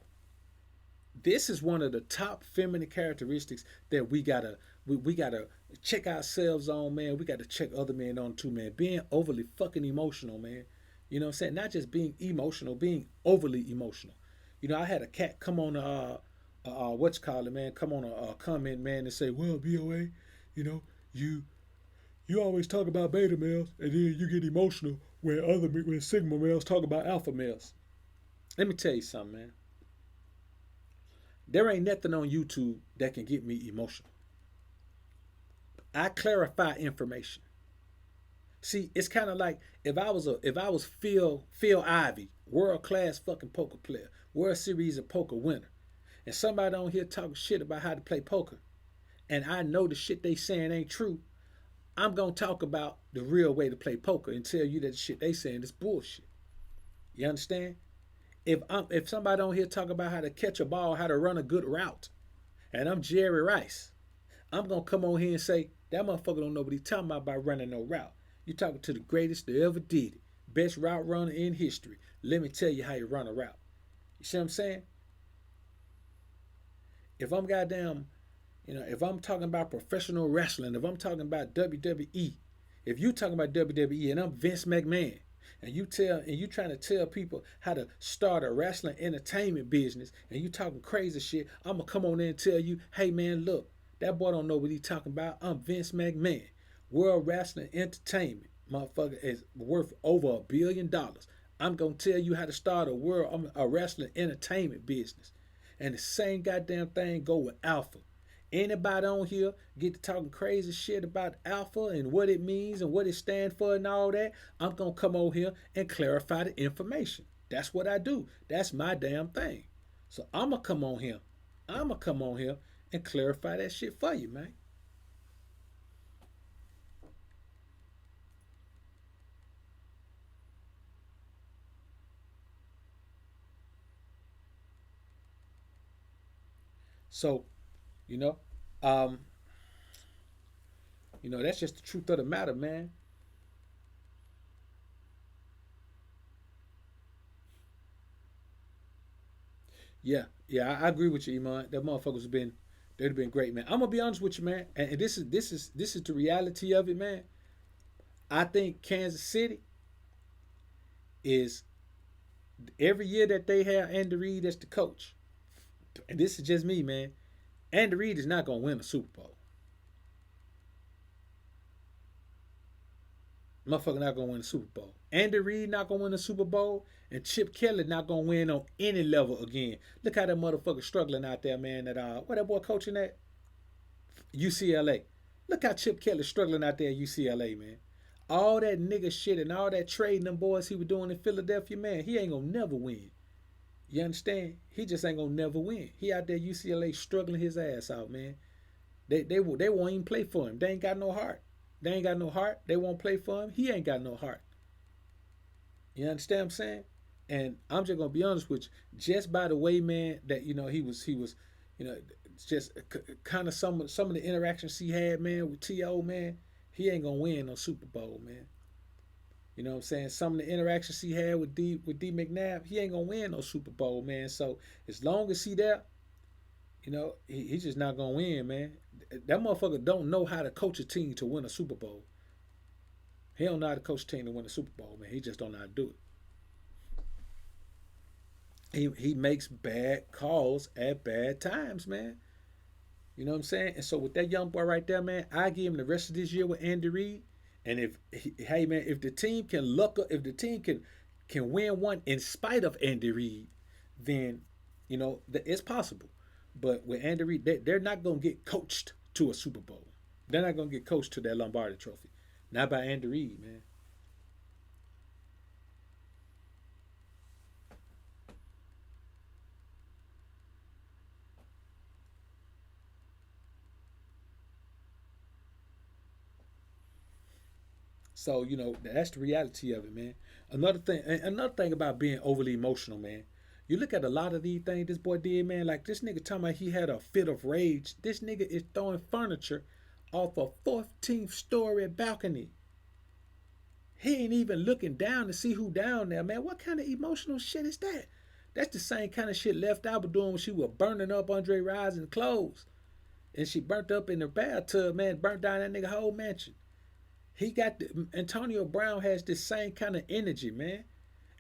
This is one of the top feminine characteristics that we gotta check ourselves on, man. We gotta check other men on too, man. Being overly fucking emotional, man. You know what I'm saying? Not just being emotional, being overly emotional. I had a cat come on what's called it, man, come on a comment, man, and say, well, BoA, you know, you you always talk about beta males, and then you get emotional when sigma males talk about alpha males. Let me tell you something, man. There ain't nothing on YouTube that can get me emotional. I clarify information. See, it's kind of like if I was Phil Ivey, world class fucking poker player, World Series of poker winner, and somebody on here talking shit about how to play poker, and I know the shit they saying ain't true, I'm gonna talk about the real way to play poker and tell you that the shit they saying is bullshit. You understand? If somebody on here talk about how to catch a ball, how to run a good route, and I'm Jerry Rice, I'm gonna come on here and say that motherfucker don't know what he's talking about by running no route. You talking to the greatest that ever did it, best route runner in history. Let me tell you how you run a route. You see what I'm saying? If I'm goddamn, if I'm talking about professional wrestling, if I'm talking about WWE, if you talking about WWE and I'm Vince McMahon, and you trying to tell people how to start a wrestling entertainment business, and you talking crazy shit, I'm gonna come on there and tell you, hey man, look, that boy don't know what he talking about. I'm Vince McMahon. World Wrestling Entertainment, motherfucker, is worth over $1 billion. I'm gonna tell you how to start a wrestling entertainment business. And the same goddamn thing go with Alpha. Anybody on here get to talking crazy shit about Alpha and what it means and what it stands for and all that, I'm gonna come over here and clarify the information. That's what I do. That's my damn thing. So I'ma come on here. I'ma come on here and clarify that shit for you, man. So, you know, um, that's just the truth of the matter, man. Yeah, yeah, I agree with you, Iman. That motherfuckers been they've been great, man. I'm gonna be honest with you, man. And this is the reality of it, man. I think Kansas City is every year that they have Andy Reid as the coach, and this is just me, man. Andy Reid is not gonna win a Super Bowl. Motherfucker not gonna win a Super Bowl. Andy Reid not gonna win a Super Bowl, and Chip Kelly not gonna win on any level again. Look how that motherfucker struggling out there, man. What that boy coaching at UCLA. Look how Chip Kelly struggling out there at UCLA, man. All that nigga shit and all that trading them boys he was doing in Philadelphia, man, he ain't gonna never win. You understand? He just ain't gonna never win. He out there UCLA struggling his ass out, man. They won't even play for him. They ain't got no heart. They ain't got no heart. They won't play for him. He ain't got no heart. You understand what I'm saying? And I'm just gonna be honest with you. Just by the way, man, that he was, you know, just kind of some of the interactions he had, man, with To, man, he ain't gonna win no Super Bowl, man. You know what I'm saying? Some of the interactions he had with D McNabb, he ain't gonna win no Super Bowl, man. So as long as he there, he's just not gonna win, man. That motherfucker don't know how to coach a team to win a Super Bowl. He don't know how to coach a team to win a Super Bowl, man. He just don't know how to do it. He makes bad calls at bad times, man. You know what I'm saying? And so with that young boy right there, man, I give him the rest of this year with Andy Reid. And hey man, if the team can luck up, if the team can win one in spite of Andy Reid, then it's possible. But with Andy Reid, they're not gonna get coached to a Super Bowl. They're not gonna get coached to that Lombardi Trophy. Not by Andy Reid, man. So that's the reality of it, man. Another thing about being overly emotional, man. You look at a lot of these things this boy did, man. Like this nigga talking about he had a fit of rage. This nigga is throwing furniture off a 14th story balcony. He ain't even looking down to see who down there, man. What kind of emotional shit is that? That's the same kind of shit Left Eye was doing when she was burning up Andre Rison's clothes. And she burnt up in her bathtub, man. Burnt down that nigga whole mansion. Antonio Brown has this same kind of energy, man.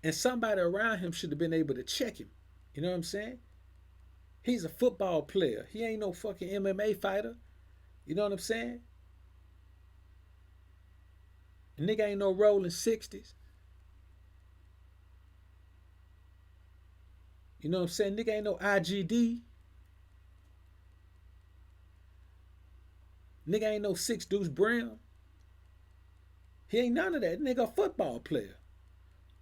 And somebody around him should have been able to check him. You know what I'm saying? He's a football player. He ain't no fucking MMA fighter. You know what I'm saying? A nigga ain't no rolling 60s. You know what I'm saying? Nigga ain't no IGD. Nigga ain't no Six Deuce Brown. He ain't none of that. Nigga a football player.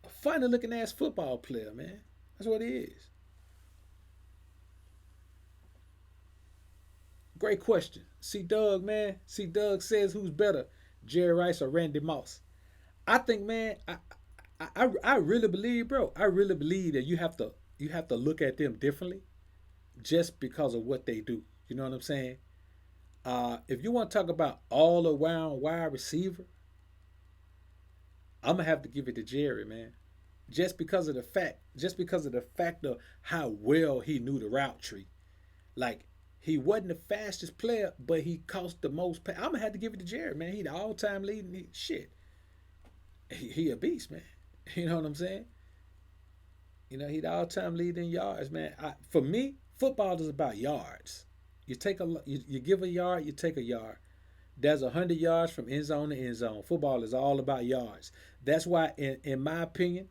A funny looking ass football player, man. That's what he is. Great question. See Doug, man. See Doug says who's better, Jerry Rice or Randy Moss? I think, man, I really believe, bro. I really believe that you have to look at them differently just because of what they do. You know what I'm saying? If you want to talk about all around wide receiver, I'm gonna have to give it to Jerry, man. Just because of the fact of how well he knew the route tree. Like, he wasn't the fastest player, but he cost the most. I'm gonna have to give it to Jerry, man. He the all-time leading shit. He a beast, man. You know what I'm saying? He the all-time leading yards, man. For me, football is about yards. You give a yard, you take a yard. There's 100 yards from end zone to end zone. Football is all about yards. That's why, in my opinion,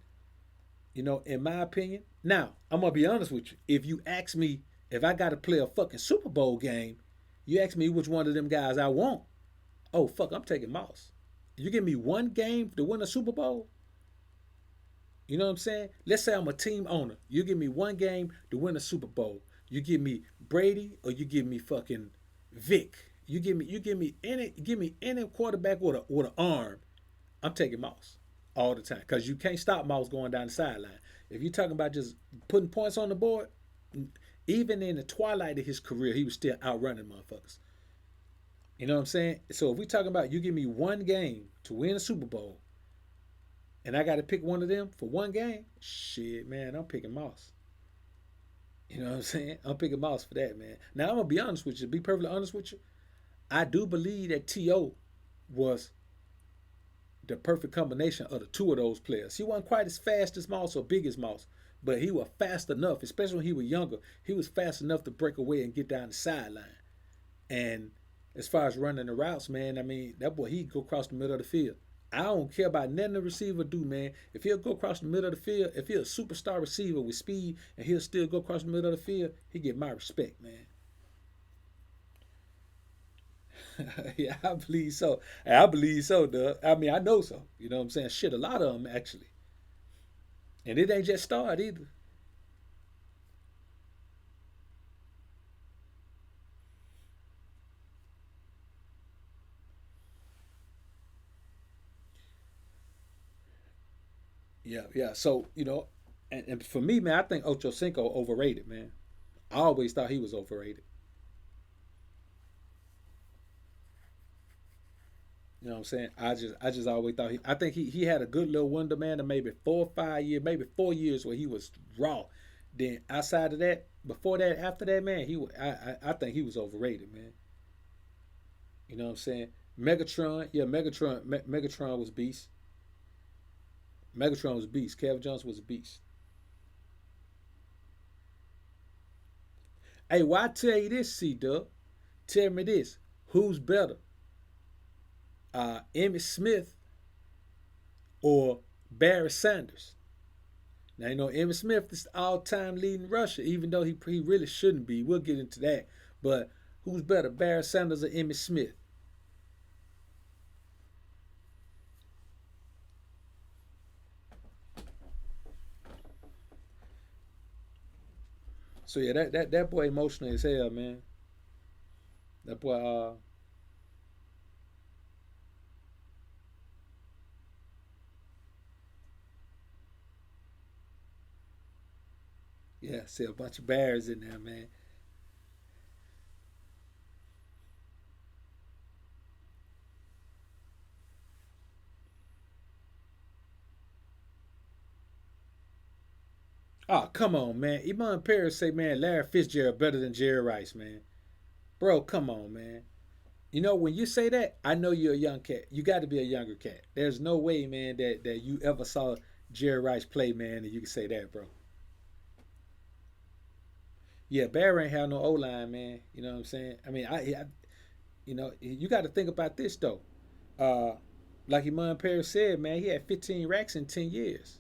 Now I'm gonna be honest with you. If you ask me if I got to play a fucking Super Bowl game, you ask me which one of them guys I want. Oh fuck, I'm taking Moss. You give me one game to win a Super Bowl. You know what I'm saying? Let's say I'm a team owner. You give me one game to win a Super Bowl. You give me Brady or you give me fucking Vic. You give me any quarterback with an arm. I'm taking Moss all the time because you can't stop Moss going down the sideline. If you're talking about just putting points on the board, even in the twilight of his career, he was still outrunning motherfuckers. You know what I'm saying? So if we talking about you give me one game to win a Super Bowl, and I got to pick one of them for one game, shit, man, I'm picking Moss. You know what I'm saying? I'm picking Moss for that, man. Now I'm gonna be honest with you. To be perfectly honest with you, I do believe that To was the perfect combination of the two of those players. He wasn't quite as fast as Moss or big as Moss, but he was fast enough, especially when he was younger. He was fast enough to break away and get down the sideline. And as far as running the routes, man, I mean, that boy, he'd go across the middle of the field. I don't care about nothing the receiver do, man. If he'll go across the middle of the field, if he's a superstar receiver with speed and he'll still go across the middle of the field, he get my respect, man. Yeah, I believe so. I believe so, Doug. I mean, I know so. You know what I'm saying? Shit, a lot of them actually, and it ain't just start either. Yeah, yeah. So and for me, man, I think Ocho Cinco overrated, man. I always thought he was overrated. You know what I'm saying? I just always thought I think he had a good little window, man, of maybe 4 or 5 years, maybe 4 years where he was raw. Then outside of that, before that, after that, man, I think he was overrated, man. You know what I'm saying? Megatron, yeah, Megatron was beast. Megatron was beast. Kevin Jones was a beast. Hey, why I tell you this, C Dub? Tell me this: who's better, Emmitt Smith or Barry Sanders? Now Emmitt Smith is the all-time leading rusher, even though he really shouldn't be. We'll get into that. But who's better, Barry Sanders or Emmitt Smith? So yeah, that boy emotional as hell, man. That boy, yeah, see a bunch of bears in there, man. Oh, come on, man. Iman Paris say, man, Larry Fitzgerald better than Jerry Rice, man. Bro, come on, man. When you say that, I know you're a young cat. You got to be a younger cat. There's no way, man, that you ever saw Jerry Rice play, man, and you can say that, bro. Yeah, Barry ain't have no O line, man. You know what I'm saying? I mean, you got to think about this though. Uh, like Iman Paris said, man, he had 15 racks in 10 years.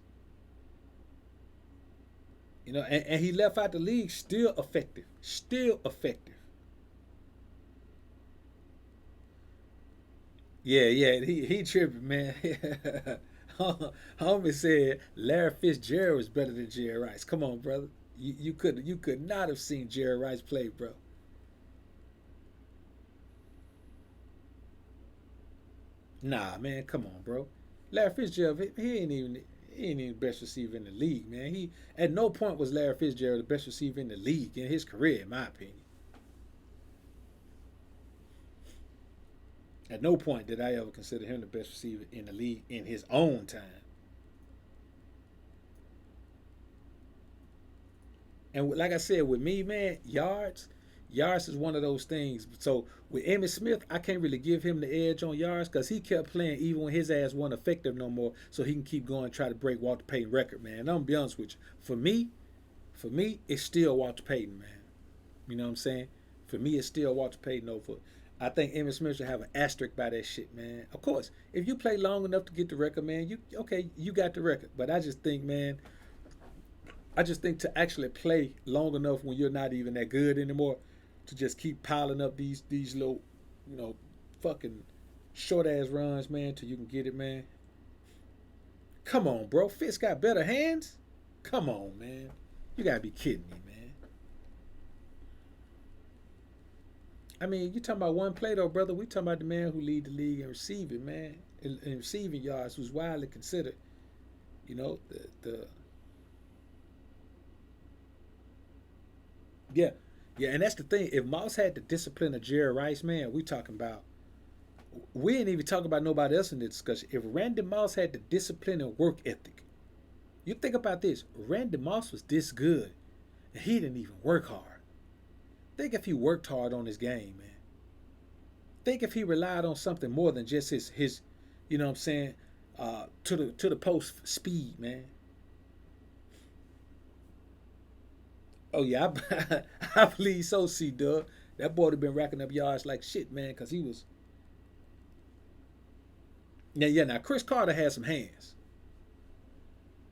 And he left out the league still effective, still effective. Yeah, yeah, he tripping, man. Homie said Larry Fitzgerald was better than Jerry Rice. Come on, brother. You could not have seen Jerry Rice play, bro. Nah, man, come on, bro. Larry Fitzgerald, he ain't even the best receiver in the league, man. He at no point was Larry Fitzgerald the best receiver in the league in his career, in my opinion. At no point did I ever consider him the best receiver in the league in his own time. And like I said, with me, man, yards is one of those things. So with Emmitt Smith, I can't really give him the edge on yards because he kept playing even when his ass wasn't effective no more. So he can keep going and try to break Walter Payton record, man. And I'm gonna be honest with you. For me, it's still Walter Payton, man. You know what I'm saying? For me, it's still Walter Payton over. I think Emmitt Smith should have an asterisk by that shit, man. Of course, if you play long enough to get the record, man, you got the record. But I just think, man, I just think to actually play long enough when you're not even that good anymore, to just keep piling up these little, you know, fucking short ass runs, man, till you can get it, man. Come on, bro. Fitz got better hands. Come on, man. You gotta be kidding me, man. I mean, you talking about one play though, brother. We talking about the man who lead the league in receiving, man, in receiving yards, who's widely considered, you know, the yeah, yeah, and that's the thing. If Moss had the discipline of Jerry Rice, man, we talking about. We ain't even talking about nobody else in the discussion. If Randy Moss had the discipline and work ethic, you think about this. Randy Moss was this good, and he didn't even work hard. Think if he worked hard on his game, man. Think if he relied on something more than just his, you know what I'm saying, to the post speed, man. Oh yeah, I believe so. C Dub, that boy have been racking up yards like shit, man, because he was. Yeah. Now Chris Carter had some hands.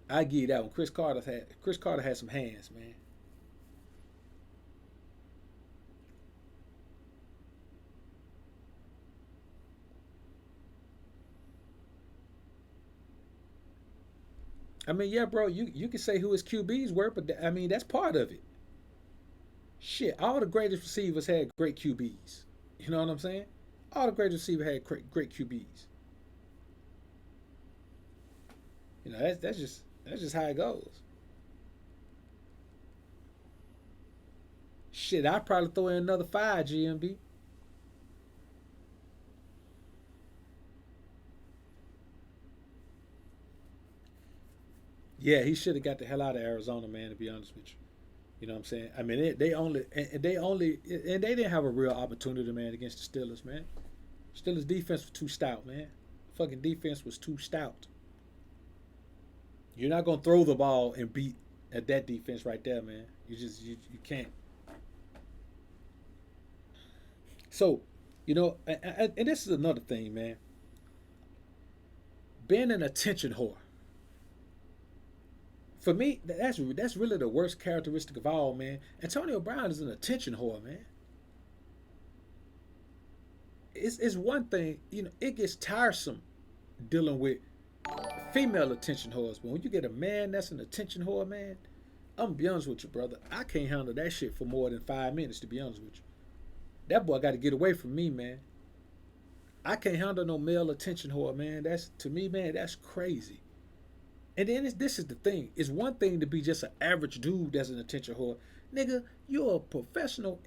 I give you that one. Chris Carter had some hands, man. I mean, yeah, bro, you can say who his QBs were, but I mean that's part of it. Shit, all the greatest receivers had great QBs. You know what I'm saying? All the greatest receivers had great QBs. You know, that's just how it goes. Shit, I'd probably throw in another five GMB. Yeah, he should have got the hell out of Arizona, man. To be honest with you, you know what I'm saying? I mean, they didn't have a real opportunity, man, against the Steelers, man. Steelers defense was too stout, man. Fucking defense was too stout. You're not gonna throw the ball and beat at that defense right there, man. You can't. So, and this is another thing, man. Being an attention whore. For me, that's really the worst characteristic of all, man. Antonio Brown is an attention whore, man. It's one thing, it gets tiresome dealing with female attention whores, but when you get a man that's an attention whore, man, I'm gonna be honest with you, brother. I can't handle that shit for more than 5 minutes, to be honest with you. That boy got to get away from me, man. I can't handle no male attention whore, man. That's to me, man. That's crazy. And then this is the thing. It's one thing to be just an average dude that's an attention whore. Nigga, you're a professional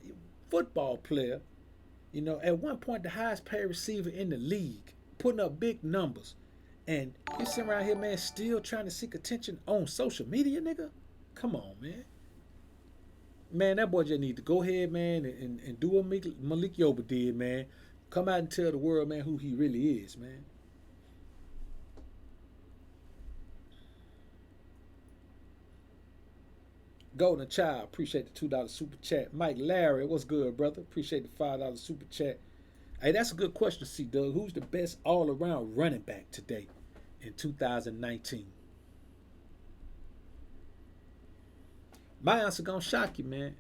football player. At one point, the highest paid receiver in the league, putting up big numbers. And you sitting around here, man, still trying to seek attention on social media, nigga? Come on, man. Man, that boy just need to go ahead, man, and do what Malik Yoba did, man. Come out and tell the world, man, who he really is, man. Golden Child, appreciate the $2 super chat. Mike Larry, what's good, brother? Appreciate the $5 super chat. Hey, that's a good question, C Doug. Who's the best all around running back today in 2019? My answer gonna shock you, man.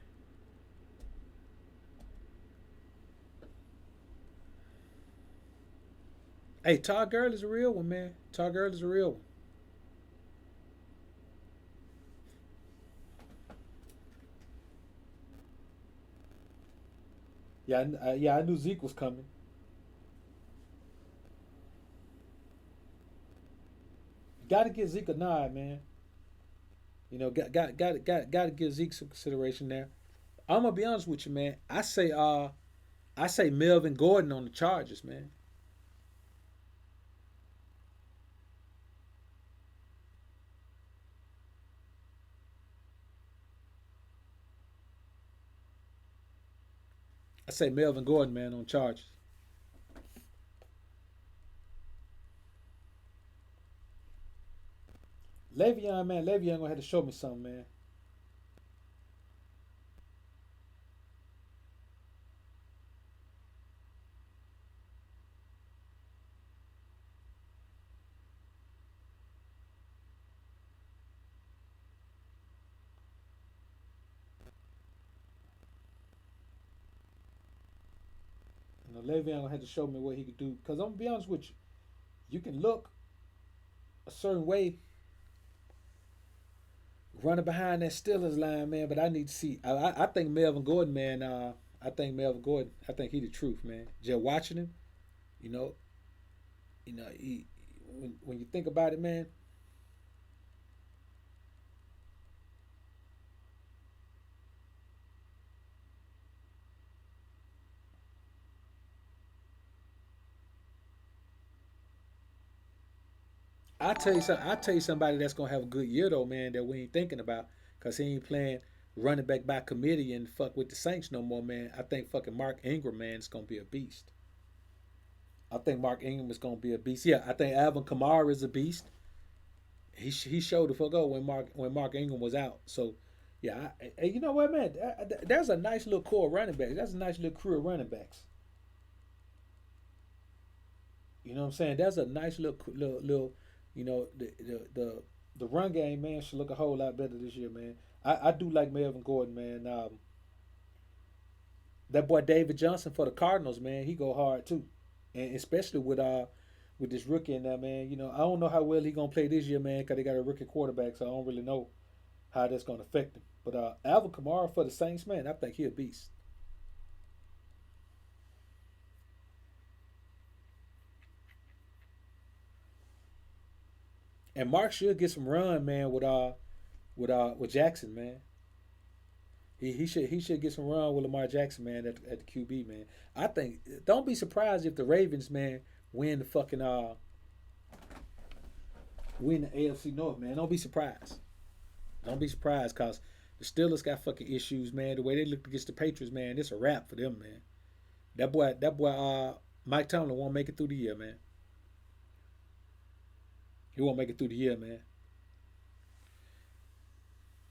Hey, Todd Gurley is a real one, man. Todd Gurley is a real one. Yeah, I knew Zeke was coming. Got to give Zeke a nod, man. Got to give Zeke some consideration there. I'm gonna be honest with you, man. I say Melvin Gordon on the Chargers, man. I say Melvin Gordon, man, on Chargers. Le'Veon, man, Le'Veon gonna have to show me something, man. Le'Veon gonna have to show me what he could do. Cause I'm gonna be honest with you, you can look a certain way running behind that Steelers line, man. But I need to see. I think Melvin Gordon, man. I think Melvin Gordon. I think he the truth, man. Just watching him, you know, he when you think about it, man. I tell you somebody that's gonna have a good year though, man. That we ain't thinking about, cause he ain't playing running back by committee and fuck with the Saints no more, man. I think fucking Mark Ingram, man, is gonna be a beast. I think Mark Ingram is gonna be a beast. Yeah, I think Alvin Kamara is a beast. He showed the fuck up when Mark Ingram was out. So yeah, you know what, man? There's a nice little core of running backs. That's a nice little crew of running backs. You know what I'm saying? That's a nice little the run game, man, should look a whole lot better this year, man. I do like Melvin Gordon, man. That boy David Johnson for the Cardinals, man, he go hard too, and especially with this rookie in there, man. I don't know how well he gonna play this year, man, because they got a rookie quarterback, so I don't really know how that's gonna affect him. But Alvin Kamara for the Saints, man, I think he a beast. And Mark should get some run, man, with Jackson, man. He should get some run with Lamar Jackson, man, at the QB, man. I think don't be surprised if the Ravens, man, win the fucking win the AFC North, man. Don't be surprised. Don't be surprised, cause the Steelers got fucking issues, man. The way they looked against the Patriots, man, it's a wrap for them, man. That boy, Mike Tomlin won't make it through the year, man. He won't make it through the year, man.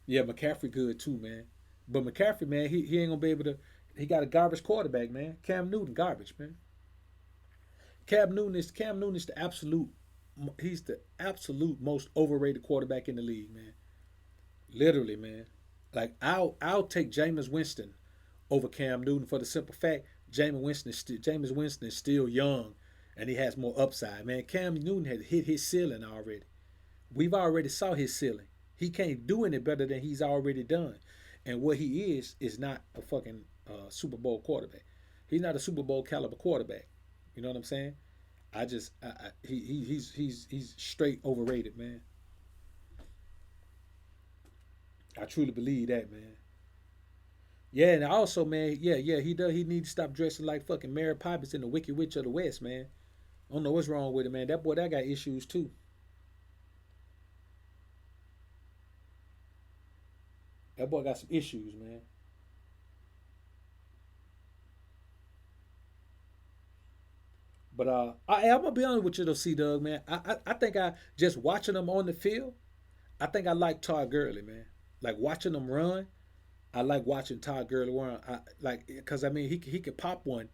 Yeah, McCaffrey good too, man. But McCaffrey, man, he ain't gonna be able to. He got a garbage quarterback, man. Cam Newton, garbage, man. Cam Newton is the absolute. He's the absolute most overrated quarterback in the league, man. Literally, man. Like I'll take Jameis Winston over Cam Newton for the simple fact Jameis Winston is still young, and he has more upside, man. Cam Newton has hit his ceiling already. We've already saw his ceiling. He can't do any better than he's already done. And what he is not a fucking Super Bowl quarterback. He's not a Super Bowl caliber quarterback. You know what I'm saying? He's straight overrated, man. I truly believe that, man. Yeah, and also, man, yeah, he does. He needs to stop dressing like fucking Mary Poppins in the Wicked Witch of the West, man. I don't know what's wrong with him, man. That boy, that got issues too. That boy got some issues, man. But I'm gonna be honest with you though, C Doug, man. I think I just watching them on the field. I think I like Todd Gurley, man. Like watching them run. I like watching Todd Gurley run. I like because I mean he could pop one,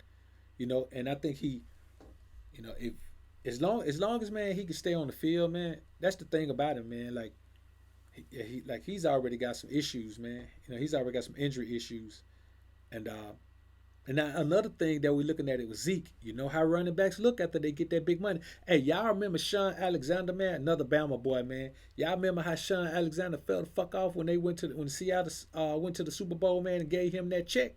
and I think if as long as man he can stay on the field, man. That's the thing about him, man. Like he's already got some issues, man. He's already got some injury issues, and now another thing that we're looking at it was Zeke. You know how running backs look after they get that big money. Hey, y'all remember Sean Alexander, man? Another Bama boy, man. Y'all remember how Sean Alexander fell the fuck off when they when Seattle went to the Super Bowl, man, and gave him that check.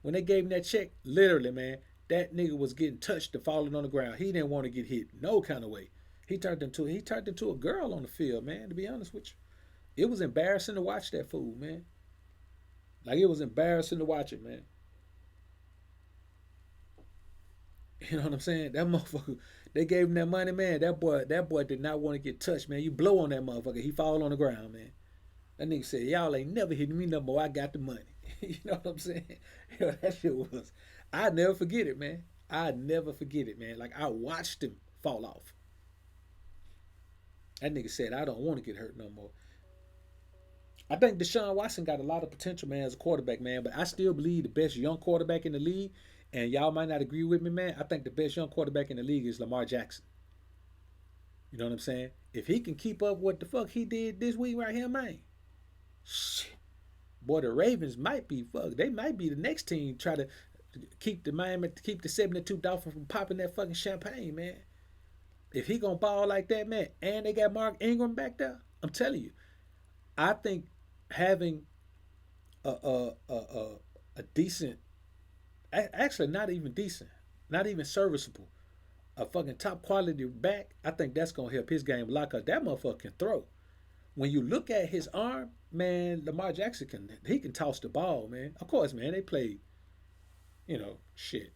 When they gave him that check, literally, man, that nigga was getting touched and falling on the ground. He didn't want to get hit no kind of way. He turned into a girl on the field, man. To be honest with you, it was embarrassing to watch that fool, man. Like it was embarrassing to watch it, man. You know what I'm saying? That motherfucker, they gave him that money, man. That boy did not want to get touched, man. You blow on that motherfucker, he fall on the ground, man. That nigga said, "Y'all ain't never hitting me no more. I got the money." You know what I'm saying? Yo, that shit was. I never forget it, man. I never forget it, man. Like I watched him fall off. That nigga said, "I don't want to get hurt no more." I think Deshaun Watson got a lot of potential, man, as a quarterback, man. But I still believe the best young quarterback in the league, and y'all might not agree with me, man. I think the best young quarterback in the league is Lamar Jackson. You know what I'm saying? If he can keep up what the fuck he did this week right here, man, shit, boy, the Ravens might be fuck. They might be the next team try to keep the 72 Dolphins from popping that fucking champagne, man. If he gonna ball like that, man, and they got Mark Ingram back there, I'm telling you, I think having a decent, actually not even decent, not even serviceable, a fucking top quality back, I think that's gonna help his game a lot. Cause that motherfucker can throw. When you look at his arm, man, Lamar Jackson can toss the ball, man. Of course, man, they played, shit.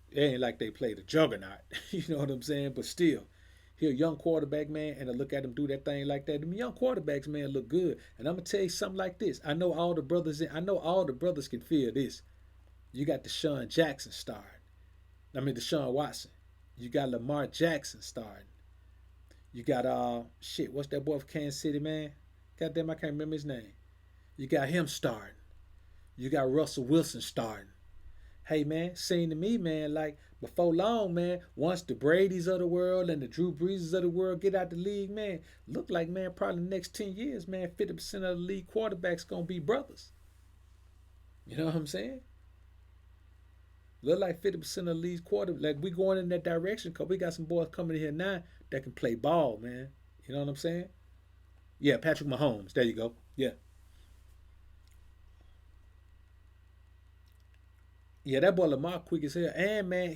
It ain't like they played a juggernaut. You know what I'm saying? But still, he a young quarterback, man, and to look at him do that thing like that. Them young quarterbacks, man, look good. And I'm gonna tell you something like this. I know all the brothers can feel this. You got Deshaun Jackson starting. Deshaun Watson. You got Lamar Jackson starting. You got what's that boy from Kansas City, man? Goddamn, I can't remember his name. You got him starting. You got Russell Wilson starting. Hey man, seemed to me, man, like before long, man, once the Brady's of the world and the Drew Breeses of the world get out the league, man, look like, man, probably the next 10 years, man, 50% of the league quarterbacks gonna be brothers. You know what I'm saying? Look like 50% of the league quarterbacks, like we going in that direction because we got some boys coming in here now that can play ball, man. You know what I'm saying? Yeah, Patrick Mahomes. There you go. Yeah. Yeah, that boy Lamar quick as hell. And man,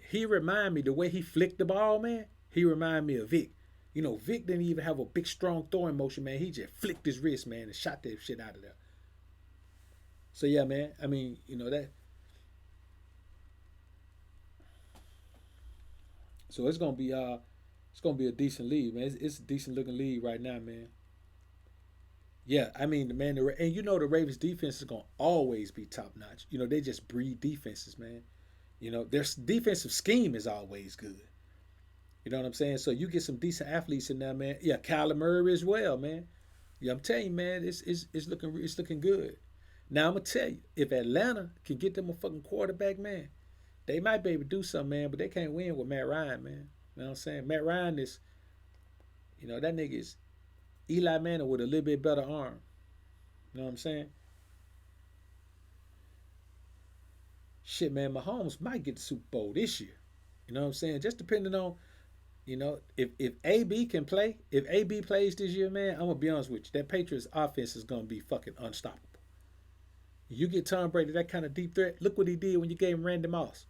he remind me the way he flicked the ball, man. He remind me of Vic. Vic didn't even have a big strong throwing motion, man. He just flicked his wrist, man, and shot that shit out of there. So yeah, man. I mean, that. So it's gonna be a decent league, man. It's a decent looking league right now, man. Yeah, I mean, man, and the Ravens defense is gonna always be top notch. They just breed defenses, man. Their defensive scheme is always good. You know what I'm saying? So you get some decent athletes in there, man. Yeah, Kyler Murray as well, man. Yeah, I'm telling you, man, it's looking good. Now I'm gonna tell you, if Atlanta can get them a fucking quarterback, man, they might be able to do something, man. But they can't win with Matt Ryan, man. You know what I'm saying? Matt Ryan is, that nigga is Eli Manning with a little bit better arm. You know what I'm saying? Shit, man, Mahomes might get the Super Bowl this year. You know what I'm saying? Just depending on, if AB can play, if AB plays this year, man, I'm gonna be honest with you, that Patriots offense is gonna be fucking unstoppable. You get Tom Brady that kind of deep threat. Look what he did when you gave him Randy Moss.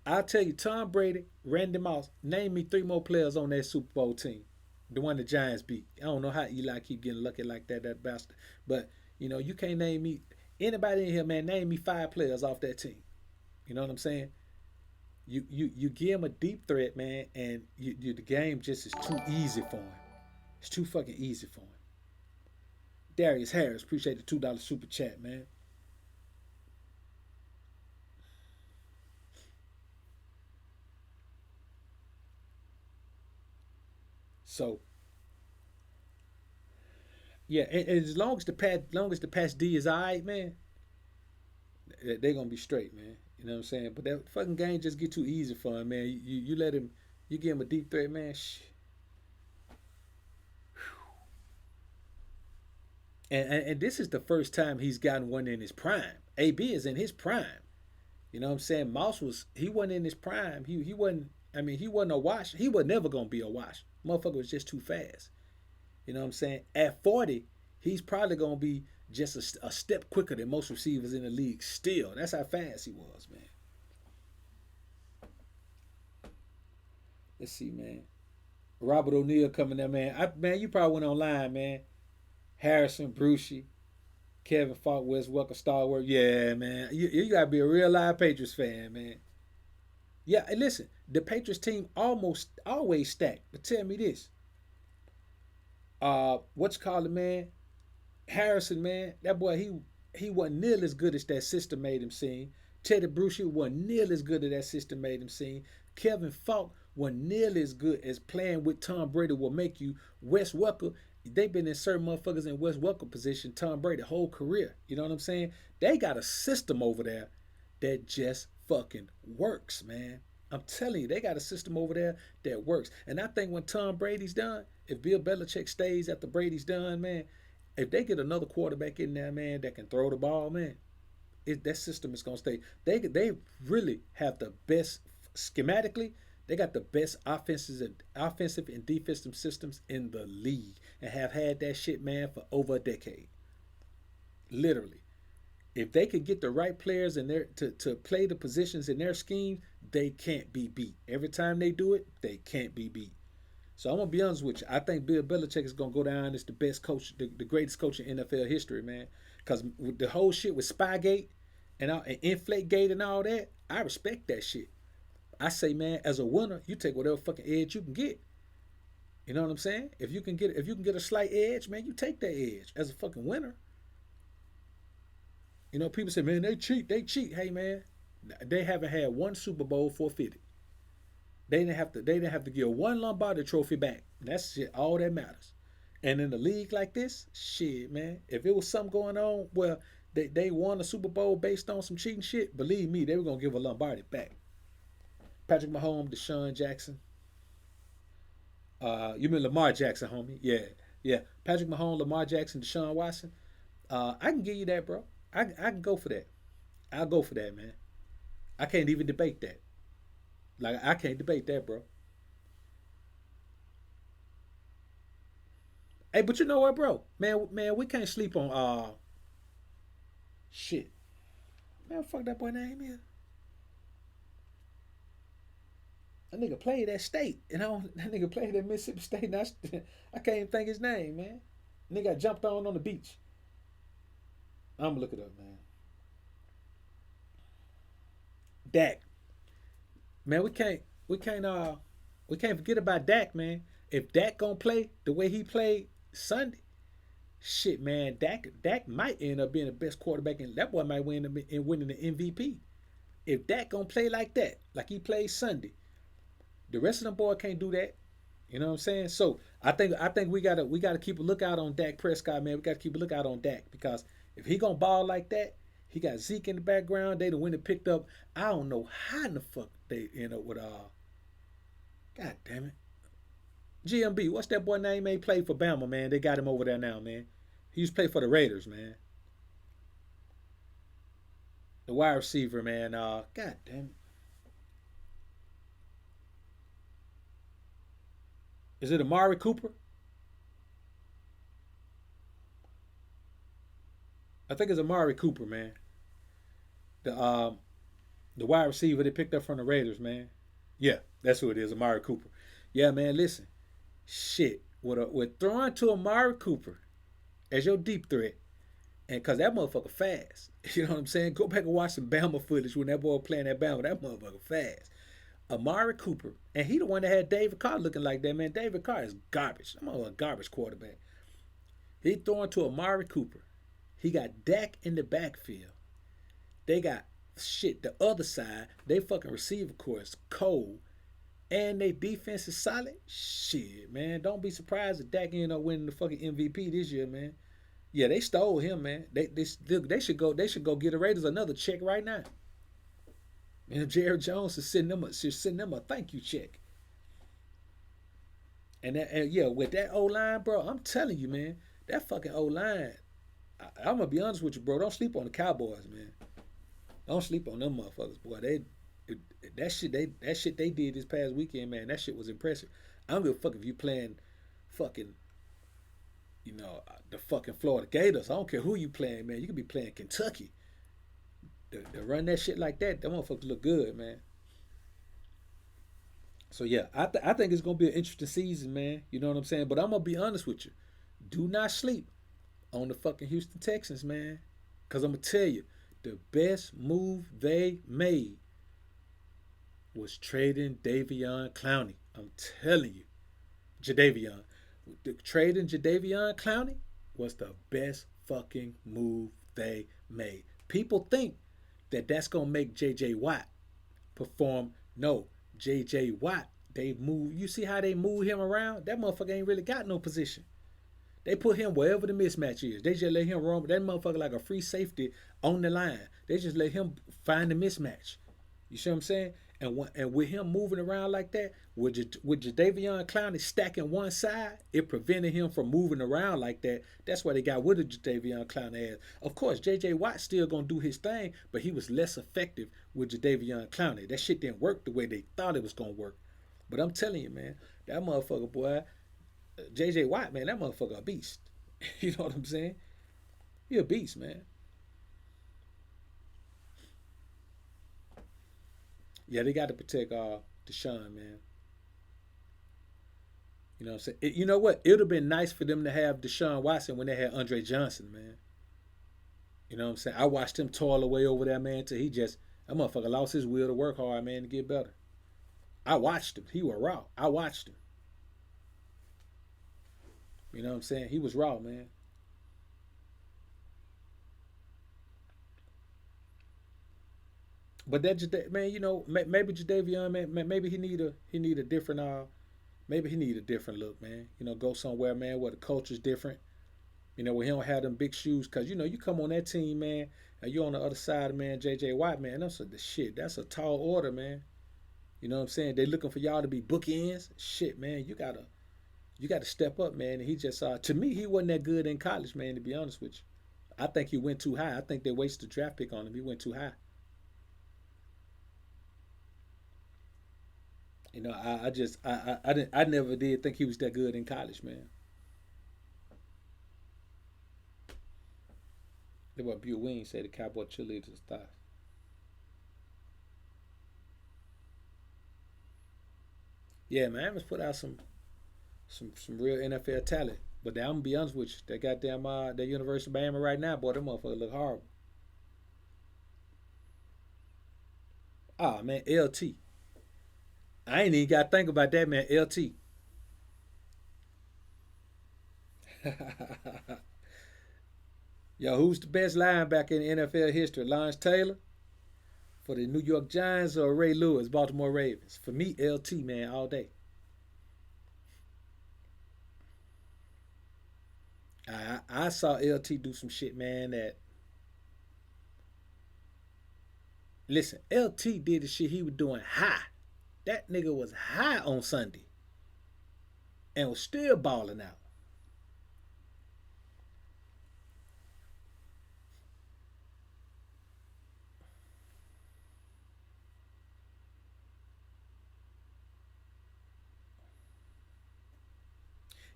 I'll tell you, Tom Brady, Randy Moss. Name me three more players on that Super Bowl team. The one the Giants beat. I don't know how Eli keep getting lucky like that bastard. But you can't name me anybody in here, man. Name me five players off that team. You know what I'm saying? You give him a deep threat, man, and the game just is too easy for him. It's too fucking easy for him. Darius Harris, appreciate the $2 super chat, man. So yeah, and as long as the pass D is alright, man, they're gonna be straight, man. You know what I'm saying? But that fucking game just get too easy for him, man. You let him, you give him a deep threat, man. And this is the first time he's gotten one in his prime. AB is in his prime. You know what I'm saying? Moss he wasn't in his prime. He wasn't. I mean, he wasn't a wash. He was never gonna be a wash. Motherfucker was just too fast. You know what I'm saying? At 40, he's probably gonna be just a step quicker than most receivers in the league. Still, that's how fast he was, man. Let's see, man. Robert O'Neill coming there, man. Man, you probably went online, man. Harrison, Brucey, Kevin Falk, Wes Welker, Starwork. Yeah, man. You gotta be a real live Patriots fan, man. Yeah, and listen, the Patriots team almost always stacked. But tell me this. What's called it, man? Harrison, man, that boy, he wasn't nearly as good as that system made him seem. Teddy Bruschi wasn't nearly as good as that system made him seem. Kevin Falk wasn't nearly as good as playing with Tom Brady will make you. Wes Welker, they've been in certain motherfuckers in Wes Welker position, Tom Brady, whole career. You know what I'm saying? They got a system over there that just fucking works, man. I'm telling you, they got a system over there that works. And I think when Tom Brady's done, if Bill Belichick stays after Brady's done, man, if they get another quarterback in there, man, that can throw the ball, man, that system is gonna stay. They really have the best schematically. They got the best offensive and defensive systems in the league, and have had that shit, man, for over a decade. Literally, if they could get the right players in there to play the positions in their scheme, they can't be beat. Every time they do it, they can't be beat. So I'm gonna be honest with you. I think Bill Belichick is gonna go down as the best coach, the greatest coach in NFL history, man. Because the whole shit with Spygate and Inflategate and all that, I respect that shit. I say, man, as a winner, you take whatever fucking edge you can get. You know what I'm saying? If you can get a slight edge, man, you take that edge as a fucking winner. You know, people say, man, they cheat, they cheat. Hey, man, they haven't had one Super Bowl forfeited. They didn't have to give one Lombardi trophy back. That's shit, all that matters. And in a league like this, shit, man, if it was something going on where they won a Super Bowl based on some cheating shit, believe me, they were gonna give a Lombardi back. Patrick Mahomes, Deshaun Jackson. You mean Lamar Jackson, homie? Yeah, yeah. Patrick Mahomes, Lamar Jackson, Deshaun Watson. I can give you that, bro. I can go for that. I'll go for that, man. I can't even debate that. Like I can't debate that, bro. Hey, but you know what, bro? Man, we can't sleep on shit. Man, fuck that boy name is. That nigga played at state. You know, that nigga played at Mississippi State. And I can't even think his name, man. Nigga got jumped on the beach. I'm gonna look it up, man. Dak. Man, we can't forget about Dak, man. If Dak gonna play the way he played Sunday, shit, man, Dak might end up being the best quarterback, and that boy might win in winning the MVP. If Dak gonna play like that, like he played Sunday, the rest of them boy can't do that. You know what I'm saying? So I think we gotta keep a lookout on Dak Prescott, man. We gotta keep a lookout on Dak because if he gonna ball like that, he got Zeke in the background. They the win and picked up. I don't know how in the fuck they end up with God damn it. GMB, what's that boy name? He played for Bama, man. They got him over there now, man. He used to play for the Raiders, man. The wide receiver, man. God damn it. Is it Amari Cooper? I think it's Amari Cooper, man. The the wide receiver they picked up from the Raiders, man. Yeah, that's who it is, Amari Cooper. Yeah, man. Listen, shit. With throwing to Amari Cooper as your deep threat, and cause that motherfucker fast. You know what I'm saying? Go back and watch some Bama footage when that boy playing that Bama. That motherfucker fast. Amari Cooper, and he the one that had David Carr looking like that, man. David Carr is garbage. I'm a garbage quarterback. He throwing to Amari Cooper. He got Dak in the backfield. They got shit the other side. They fucking receiver course cold, and they defense is solid. Shit, man. Don't be surprised if Dak end up winning the fucking MVP this year, man. Yeah, they stole him, man. They should go get the Raiders another check right now. And Jared Jones is sending them a thank you check. And yeah, with that O line, bro, I'm telling you, man, that fucking O line. I'm gonna be honest with you, bro. Don't sleep on the Cowboys, man. Don't sleep on them motherfuckers, boy. That shit they did this past weekend, man. That shit was impressive. I don't give a fuck if you playing fucking the fucking Florida Gators. I don't care who you playing, man. You could be playing Kentucky. To run that shit like that, them motherfuckers look good, man. So yeah, I think it's gonna be an interesting season, man. You know what I'm saying? But I'm gonna be honest with you. Do not sleep on the fucking Houston Texans, man. Cause I'm gonna tell you, the best move they made was trading Davion Clowney. I'm telling you, Jadavion. The trading Jadavion Clowney was the best fucking move they made. People think that that's gonna make J.J. Watt perform. No, J.J. Watt. They move. You see how they move him around? That motherfucker ain't really got no position. They put him wherever the mismatch is. They just let him run. That motherfucker like a free safety on the line. They just let him find the mismatch. You see what I'm saying? And with him moving around like that, with Jadavion Clowney stacking one side, it prevented him from moving around like that. That's why they got rid of Jadavion Clowney ass. Of course, J.J. Watt still gonna do his thing, but he was less effective with Jadavion Clowney. That shit didn't work the way they thought it was gonna work. But I'm telling you, man, that motherfucker, boy, J.J. Watt, man, that motherfucker a beast. You know what I'm saying? He a beast, man. Yeah, they got to protect Deshaun, man. You know what I'm saying? You know what? It would have been nice for them to have Deshaun Watson when they had Andre Johnson, man. You know what I'm saying? I watched him toil away over there, man, till he just that motherfucker lost his will to work hard, man, to get better. I watched him. He was raw. I watched him. You know what I'm saying? He was raw, man. But that man, you know, maybe Jadavion, man, maybe he need a different maybe he need a different look, man. You know, go somewhere, man, where the culture's different. You know, where he don't have them big shoes, cause you know you come on that team, man, and you on the other side, man, J.J. Watt, man. That's the shit. That's a tall order, man. You know what I'm saying? They looking for y'all to be bookends. Shit, man, you gotta step up, man. And he just to me, he wasn't that good in college, man. To be honest with you, I think he went too high. I think they wasted a draft pick on him. He went too high. You know, I just I didn't I never did think he was that good in college, man. That's what Bill Wing said the Cowboy cheerleaders thought. Yeah, man, Amos put out some real NFL talent. But I'm gonna be honest with you, that goddamn that University of Miami right now, boy, them motherfuckers look horrible. Ah man, LT. I ain't even gotta think about that, man. LT. Yo, who's the best linebacker in NFL history? Lawrence Taylor for the New York Giants or Ray Lewis, Baltimore Ravens? For me, LT, man, all day. I saw LT do some shit, man. That listen, LT did the shit he was doing high. That nigga was high on Sunday and was still balling out.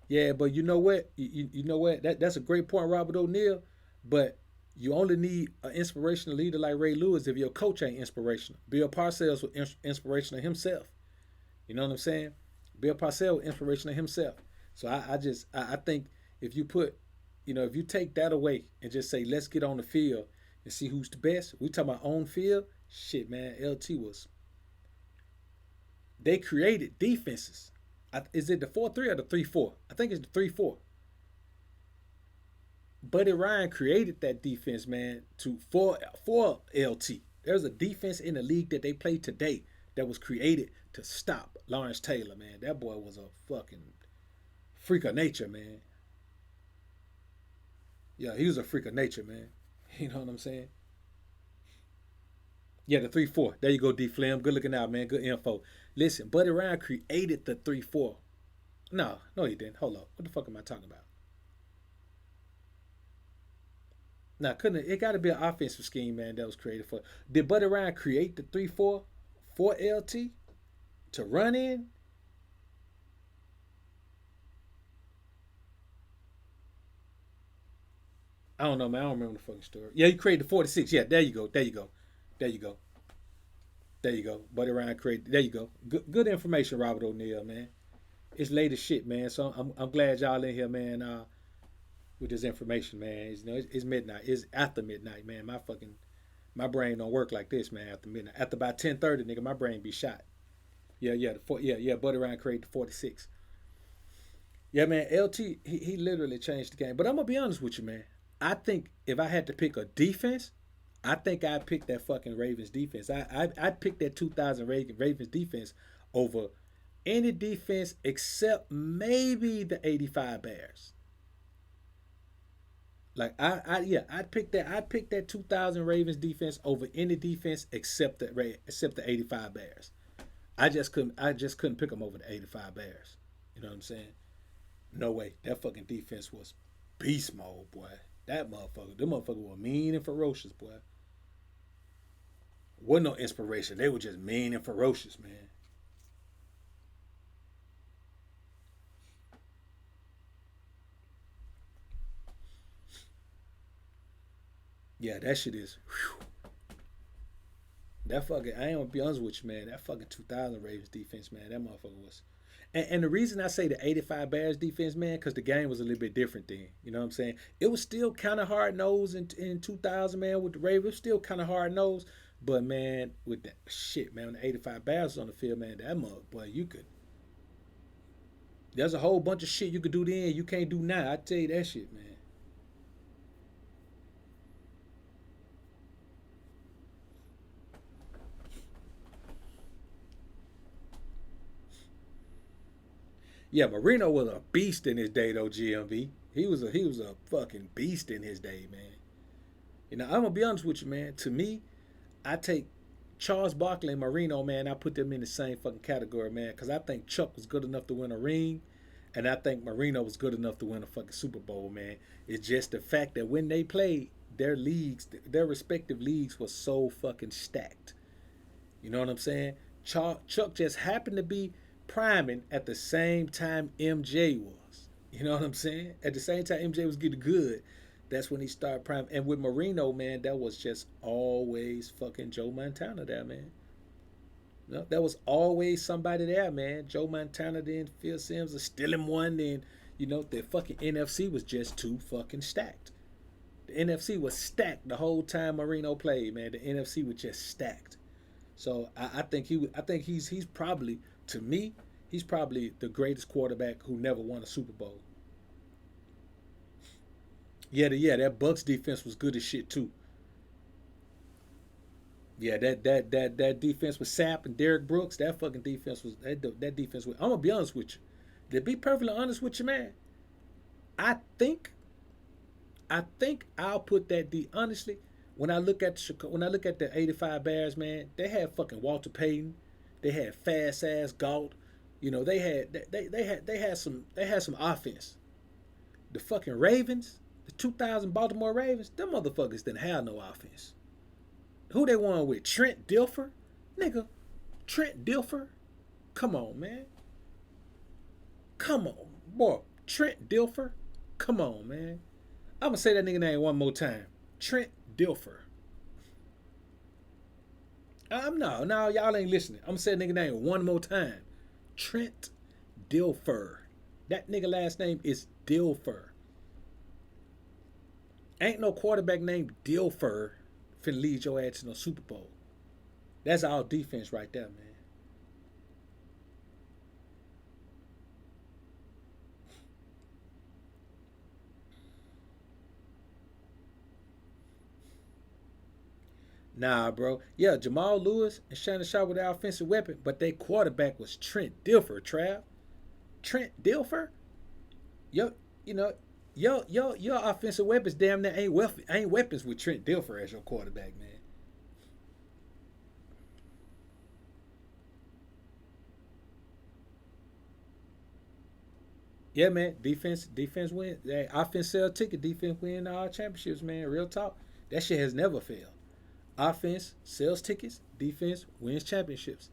Yeah, but you know what? You know what? That's a great point, Robert O'Neill. But you only need an inspirational leader like Ray Lewis if your coach ain't inspirational. Bill Parcells was inspirational himself. You know what I'm saying? Bill Parcells was inspirational himself. So I think if you put, if you take that away and just say let's get on the field and see who's the best. We talk about on field. Shit, man. LT was. They created defenses. Is it the 4-3 or the 3-4? I think it's the 3-4. Buddy Ryan created that defense, man, for LT. There's a defense in the league that they play today that was created to stop Lawrence Taylor, man. That boy was a fucking freak of nature, man. Yeah, he was a freak of nature, man. You know what I'm saying? Yeah, the 3-4. There you go, D Flim. Good looking out, man. Good info. Listen, Buddy Ryan created the 3-4. No, he didn't. Hold up. What the fuck am I talking about? Now, couldn't it got to be an offensive scheme, man, that was created for. Did Buddy Ryan create the 3-4 for LT to run in? I don't know, man. I don't remember the fucking story. Yeah, he created the 46. Yeah, there you go. There you go. There you go. There you go. Buddy Ryan created. There you go. Good information, Robert O'Neill, man. It's late as shit, man. So I'm glad y'all in here, man. With this information, man. It's midnight. It's after midnight, man. My brain don't work like this, man. After midnight, after about 10:30, nigga, my brain be shot. Yeah. Buddy Ryan created the 46. Yeah, man. LT, he literally changed the game. But I'm gonna be honest with you, man. I think if I had to pick a defense, I think I'd pick that fucking Ravens defense. I'd pick that 2000 Ravens defense over any defense except maybe the 85 Bears. Like I'd pick that 2000 Ravens defense over any defense except the 85 Bears. I just couldn't pick them over the 85 Bears. You know what I'm saying? No way. That fucking defense was beast mode, boy. Them motherfuckers were mean and ferocious, boy. Wasn't no inspiration. They were just mean and ferocious, man. Yeah, that shit is. Whew, that fucking. I ain't gonna be honest with you, man. That fucking 2000 Ravens defense, man. That motherfucker was. And the reason I say the 85 Bears defense, man, because the game was a little bit different then. You know what I'm saying? It was still kind of hard nosed in 2000, man, with the Ravens. It was still kind of hard nosed. But, man, with that shit, man, when the 85 Bears was on the field, man, that mug, boy, you could. There's a whole bunch of shit you could do then you can't do now. I tell you that shit, man. Yeah, Marino was a beast in his day, though, GMV. He was a fucking beast in his day, man. You know, I'm gonna be honest with you, man. To me, I take Charles Barkley and Marino, man. I put them in the same fucking category, man, because I think Chuck was good enough to win a ring, and I think Marino was good enough to win a fucking Super Bowl, man. It's just the fact that when they played, their respective leagues was so fucking stacked. You know what I'm saying? Chuck just happened to be priming at the same time MJ was. You know what I'm saying? At the same time MJ was getting good, that's when he started priming. And with Marino, man, that was just always fucking Joe Montana there, man. You know, there was always somebody there, man. Joe Montana, then Phil Simms was still in one. Then, the fucking NFC was just too fucking stacked. The NFC was stacked the whole time Marino played, man. The NFC was just stacked. So I think he's probably, to me, he's probably the greatest quarterback who never won a Super Bowl. Yeah, that Bucks defense was good as shit too. Yeah, that defense with Sapp and Derrick Brooks, that fucking defense was that defense was. I'm gonna be honest with you. To be perfectly honest with you, man, I think I'll put that D honestly. When I look at the '85 Bears, man, they had fucking Walter Payton, they had fast ass Galt, they had some offense. The fucking Ravens, the 2000 Baltimore Ravens, them motherfuckers didn't have no offense. Who they won with? Trent Dilfer, nigga, Trent Dilfer. Come on, man. Come on, boy. Trent Dilfer. Come on, man. I'm gonna say that nigga name one more time. Trent Dilfer. No, y'all ain't listening. I'm gonna say that nigga name one more time. Trent Dilfer. That nigga last name is Dilfer. Ain't no quarterback named Dilfer finna lead your ass to no Super Bowl. That's all defense right there, man. Nah, bro. Yeah, Jamal Lewis and Shannon Sharp were their offensive weapon, but their quarterback was Trent Dilfer, Trav. Trent Dilfer? Yo, you know, your offensive weapons damn near ain't weapons with Trent Dilfer as your quarterback, man. Yeah, man. Defense win. Hey, offense sell ticket. Defense win all championships, man. Real talk. That shit has never failed. Offense sells tickets. Defense wins championships.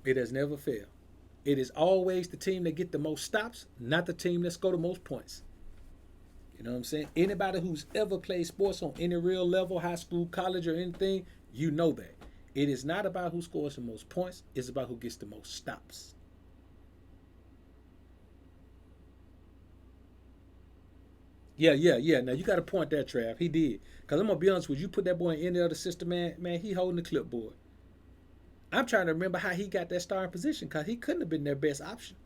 It has never failed. It is always the team that get the most stops, not the team that score the most points. You know what I'm saying? Anybody who's ever played sports on any real level, high school, college, or anything, you know that. It is not about who scores the most points. It's about who gets the most stops. Yeah. Now you got to point that, Trav. He did. Cause I'm gonna be honest with you. You put that boy in any other system, man. Man, he holding the clipboard. I'm trying to remember how he got that starting position. Cause he couldn't have been their best option.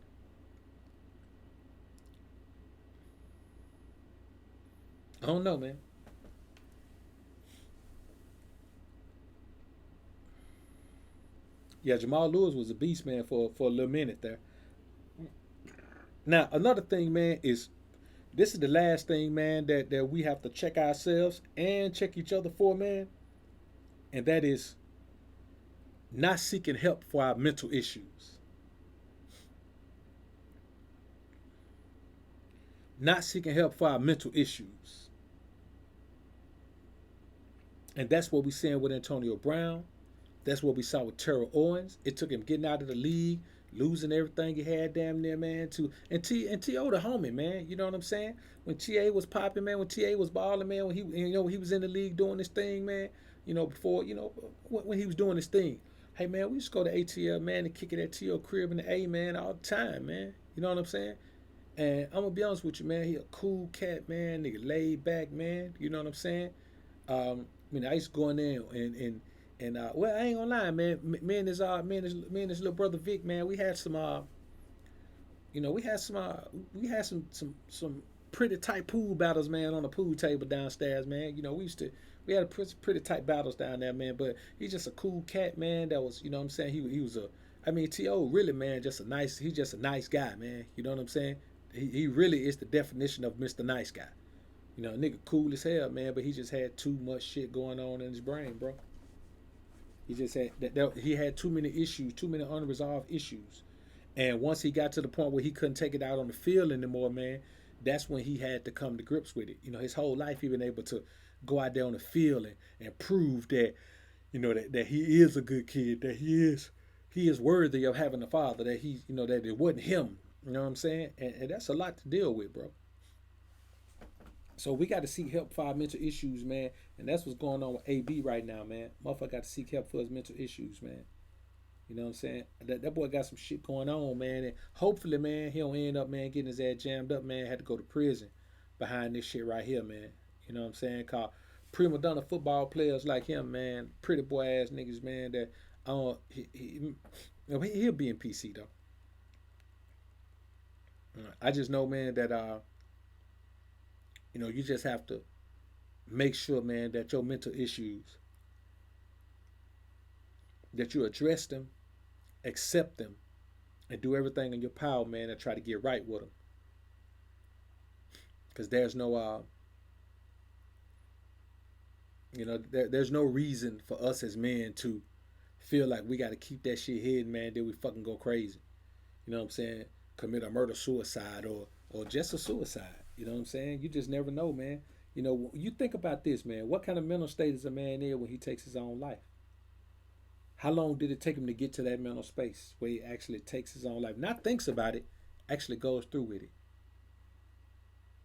I don't know, man. Yeah, Jamal Lewis was a beast, man, for a little minute there. Now another thing, man, is this is the last thing, man, that we have to check ourselves and check each other for, man, and that is not seeking help for our mental issues. Not seeking help for our mental issues. And that's what we're seeing with Antonio Brown. That's what we saw with Terrell Owens. It took him getting out of the league, losing everything he had damn near, man, to and T.O. the homie, man. You know what I'm saying? When T.A. was popping, man, when T.A. was balling, man, when he was in the league doing this thing, man, before, when he was doing this thing. Hey man, we used to go to ATL, man, and kick it at T.O. crib in the A, man, all the time, man. You know what I'm saying? And I'm gonna be honest with you, man. He a cool cat, man. Nigga laid back, man. You know what I'm saying? I used to go in there and well, I ain't gonna lie, man. Me and his little brother Vic, man. We had some pretty tight pool battles, man, on the pool table downstairs, man. We had a pretty tight battles down there, man. But he's just a cool cat, man. That was, you know what I'm saying. He was a, I mean, To really, man, he's just a nice guy, man. You know what I'm saying. He really is the definition of Mr. Nice Guy. Nigga cool as hell, man, but he just had too much shit going on in his brain, bro. He just had he had too many issues, too many unresolved issues. And once he got to the point where he couldn't take it out on the field anymore, man, that's when he had to come to grips with it. His whole life he been able to go out there on the field and prove that, that he is a good kid, that he is worthy of having a father, that that it wasn't him. You know what I'm saying? And that's a lot to deal with, bro. So we got to seek help for our mental issues, man. And that's what's going on with AB right now, man. Motherfucker got to seek help for his mental issues, man. You know what I'm saying? That boy got some shit going on, man. And hopefully, man, he don't end up, man, getting his ass jammed up, man. Had to go to prison behind this shit right here, man. You know what I'm saying? Cause prima donna football players like him, man, pretty boy ass niggas, man, that he'll be in PC though. I just know, man, that you just have to make sure, man, that your mental issues, that you address them, accept them, and do everything in your power, man, to try to get right with them. Because there's no reason for us as men to feel like we got to keep that shit hidden, man. Then we fucking go crazy. You know what I'm saying? Commit a murder suicide or just a suicide. You know what I'm saying? You just never know, man. You think about this, man. What kind of mental state is a man in when he takes his own life? How long did it take him to get to that mental space where he actually takes his own life? Not thinks about it, actually goes through with it.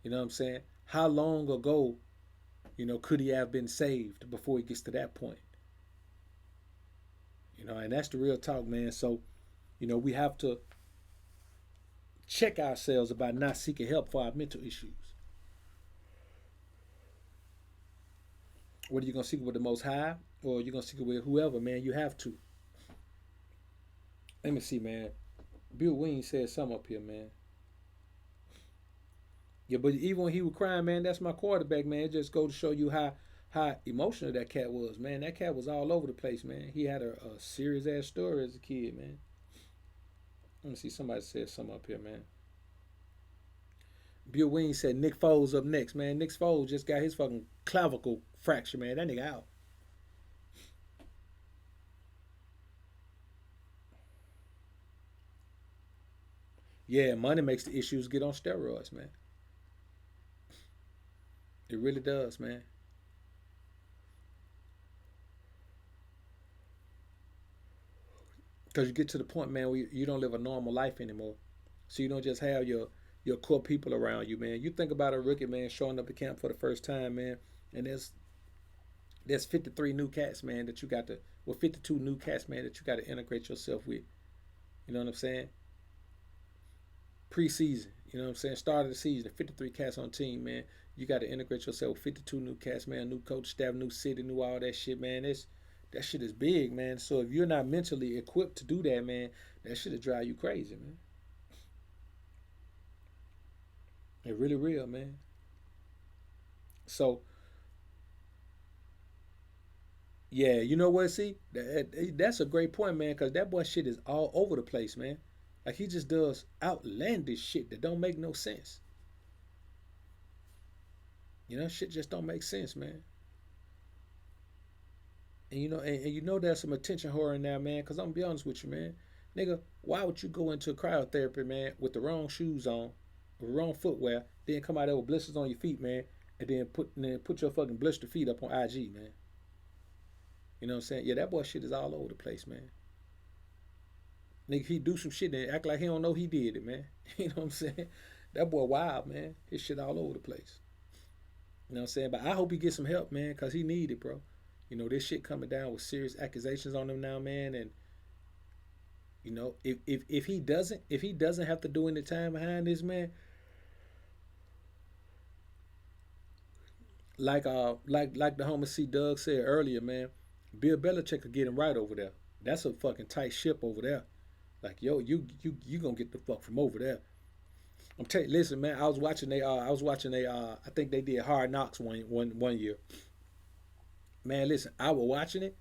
You know what I'm saying? How long ago, could he have been saved before he gets to that point? And that's the real talk, man. So, we have to check ourselves about not seeking help for our mental issues. Whether you're gonna seek it with the Most High or you're gonna seek it with whoever, man, you have to. Let me see, man. Bill Wing said something up here, man. Yeah, but even when he was crying, man, that's my quarterback, man. It just go to show you how emotional that cat was, man. That cat was all over the place, man. He had a serious ass story as a kid, man. Let me see. Somebody said something up here, man. Bill Wing said Nick Foles up next, man. Nick Foles just got his fucking clavicle fracture, man. That nigga out. Yeah, money makes the issues get on steroids, man. It really does, man. Because you get to the point, man, where you don't live a normal life anymore. So you don't just have your core people around you, man. You think about a rookie, man, showing up to camp for the first time, man, and There's 53 new cats, man, that you got to, well, 52 new cats, man, that you got to integrate yourself with. You know what I'm saying? Preseason, you know what I'm saying? Start of the season, 53 cats on team, man. You got to integrate yourself with 52 new cats, man. New coach staff, new city, new all that shit, man. That shit is big, man. So if you're not mentally equipped to do that, man, that shit'll drive you crazy, man. It really real, man. So yeah, you know what? See, that's a great point, man. Cause that boy shit is all over the place, man. Like he just does outlandish shit that don't make no sense. You know, shit just don't make sense, man. And you know there's some attention horror in there, man. Cause I'm gonna be honest with you, man. Nigga, why would you go into cryotherapy, man, with the wrong shoes on, with the wrong footwear, then come out there with blisters on your feet, man, and then put your fucking blister feet up on IG, man. You know what I'm saying? Yeah, that boy shit is all over the place, man. Nigga, he do some shit and act like he don't know he did it, man. You know what I'm saying? That boy wild, man. His shit all over the place. You know what I'm saying? But I hope he gets some help, man, cause he need it, bro. You know, this shit coming down with serious accusations on him now, man. And you know, if he doesn't have to do any time behind this, man, like the homie C Doug said earlier, man, Bill Belichick could get him right over there. That's a fucking tight ship over there. Like, yo, you gonna get the fuck from over there. I'm telling you, listen, man. I was watching I think they did Hard Knocks one year. Man, listen, I was watching it,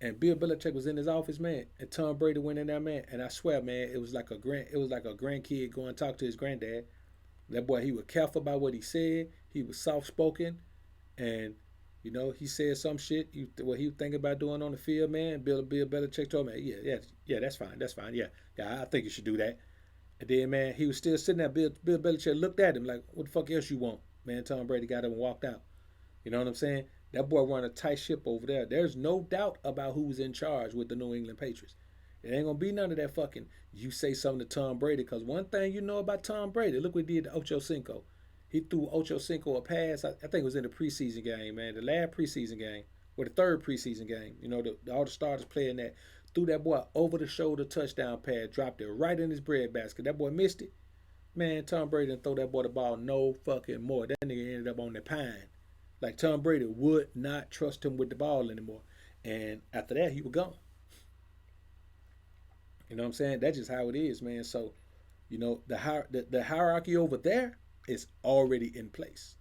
and Bill Belichick was in his office, man, and Tom Brady went in there, man, and I swear, man, it was like a grandkid going to talk to his granddad. That boy, he was careful about what he said. He was soft spoken, and he said some shit. What he was thinking about doing on the field, man. Bill Belichick told me, yeah, that's fine, yeah, I think you should do that. And then, man, he was still sitting there. Bill Belichick looked at him like, what the fuck else you want? Man, Tom Brady got up and walked out. You know what I'm saying? That boy run a tight ship over there. There's no doubt about who's in charge with the New England Patriots. It ain't gonna be none of that fucking you say something to Tom Brady. Cause one thing you know about Tom Brady, look what he did to Ocho Cinco. He threw Ocho Cinco a pass. I think it was in the preseason game, man. The last preseason game, or the third preseason game. All the starters playing that. Threw that boy over the shoulder touchdown pass, dropped it right in his breadbasket. That boy missed it. Man, Tom Brady didn't throw that boy the ball no fucking more. That nigga ended up on the pine. Like Tom Brady would not trust him with the ball anymore. And after that, he was gone. You know what I'm saying? That's just how it is, man. So, the hierarchy over there is already in place.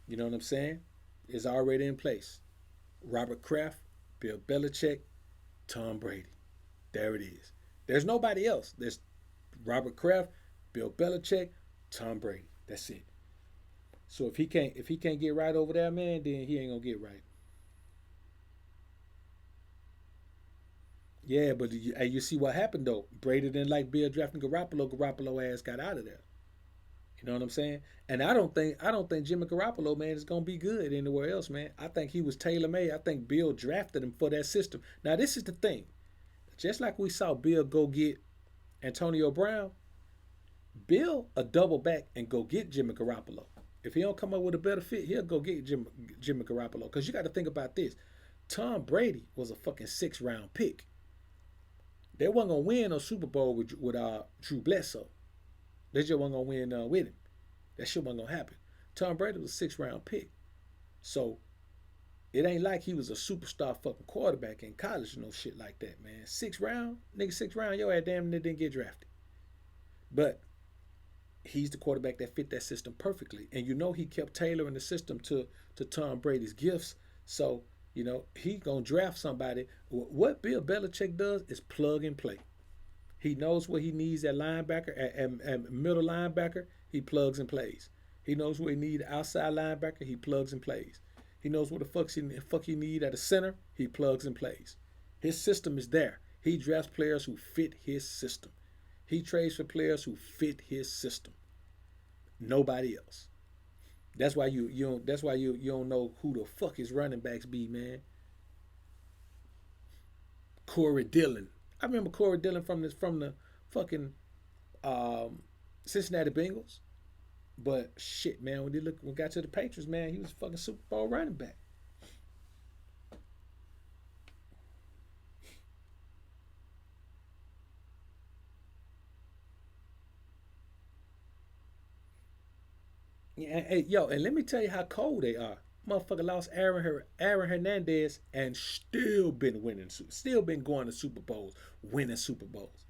You know what I'm saying? It's already in place. Robert Kraft, Bill Belichick, Tom Brady. There it is. There's nobody else. There's Robert Kraft, Bill Belichick, Tom Brady. That's it. So if he can't get right over there, man, then he ain't gonna get right. Yeah, but you see what happened though. Brady didn't like Bill drafting Garoppolo. Garoppolo ass got out of there. You know what I'm saying? And I don't think Jimmy Garoppolo, man, is gonna be good anywhere else, man. I think he was tailor made. I think Bill drafted him for that system. Now this is the thing. Just like we saw Bill go get Antonio Brown, Bill a double back and go get Jimmy Garoppolo. If he don't come up with a better fit, he'll go get Jimmy Garoppolo. Because you got to think about this. Tom Brady was a fucking 6th round pick. They wasn't gonna win a Super Bowl with Drew Bledsoe. They just wasn't gonna win with him. That shit wasn't gonna happen. Tom Brady was a 6th round pick. So it ain't like he was a superstar fucking quarterback in college or no shit like that, man. 6th round, nigga, 6th round, yo, ass damn near didn't get drafted. But he's the quarterback that fit that system perfectly. And he kept tailoring the system to Tom Brady's gifts. So, he gonna draft somebody. What Bill Belichick does is plug and play. He knows what he needs at linebacker, at middle linebacker, he plugs and plays. He knows what he needs outside linebacker, he plugs and plays. He knows what the fuck he need at the center, he plugs and plays. His system is there. He drafts players who fit his system. He trades for players who fit his system. Nobody else. That's why you don't know who the fuck his running backs be, man. Corey Dillon. I remember Corey Dillon from the fucking um, Cincinnati Bengals. But shit, man, when we got to the Patriots, man, he was a fucking Super Bowl running back. Yeah, hey, yo, and let me tell you how cold they are. Motherfucker lost Aaron Hernandez and still been winning, still been going to Super Bowls, winning Super Bowls.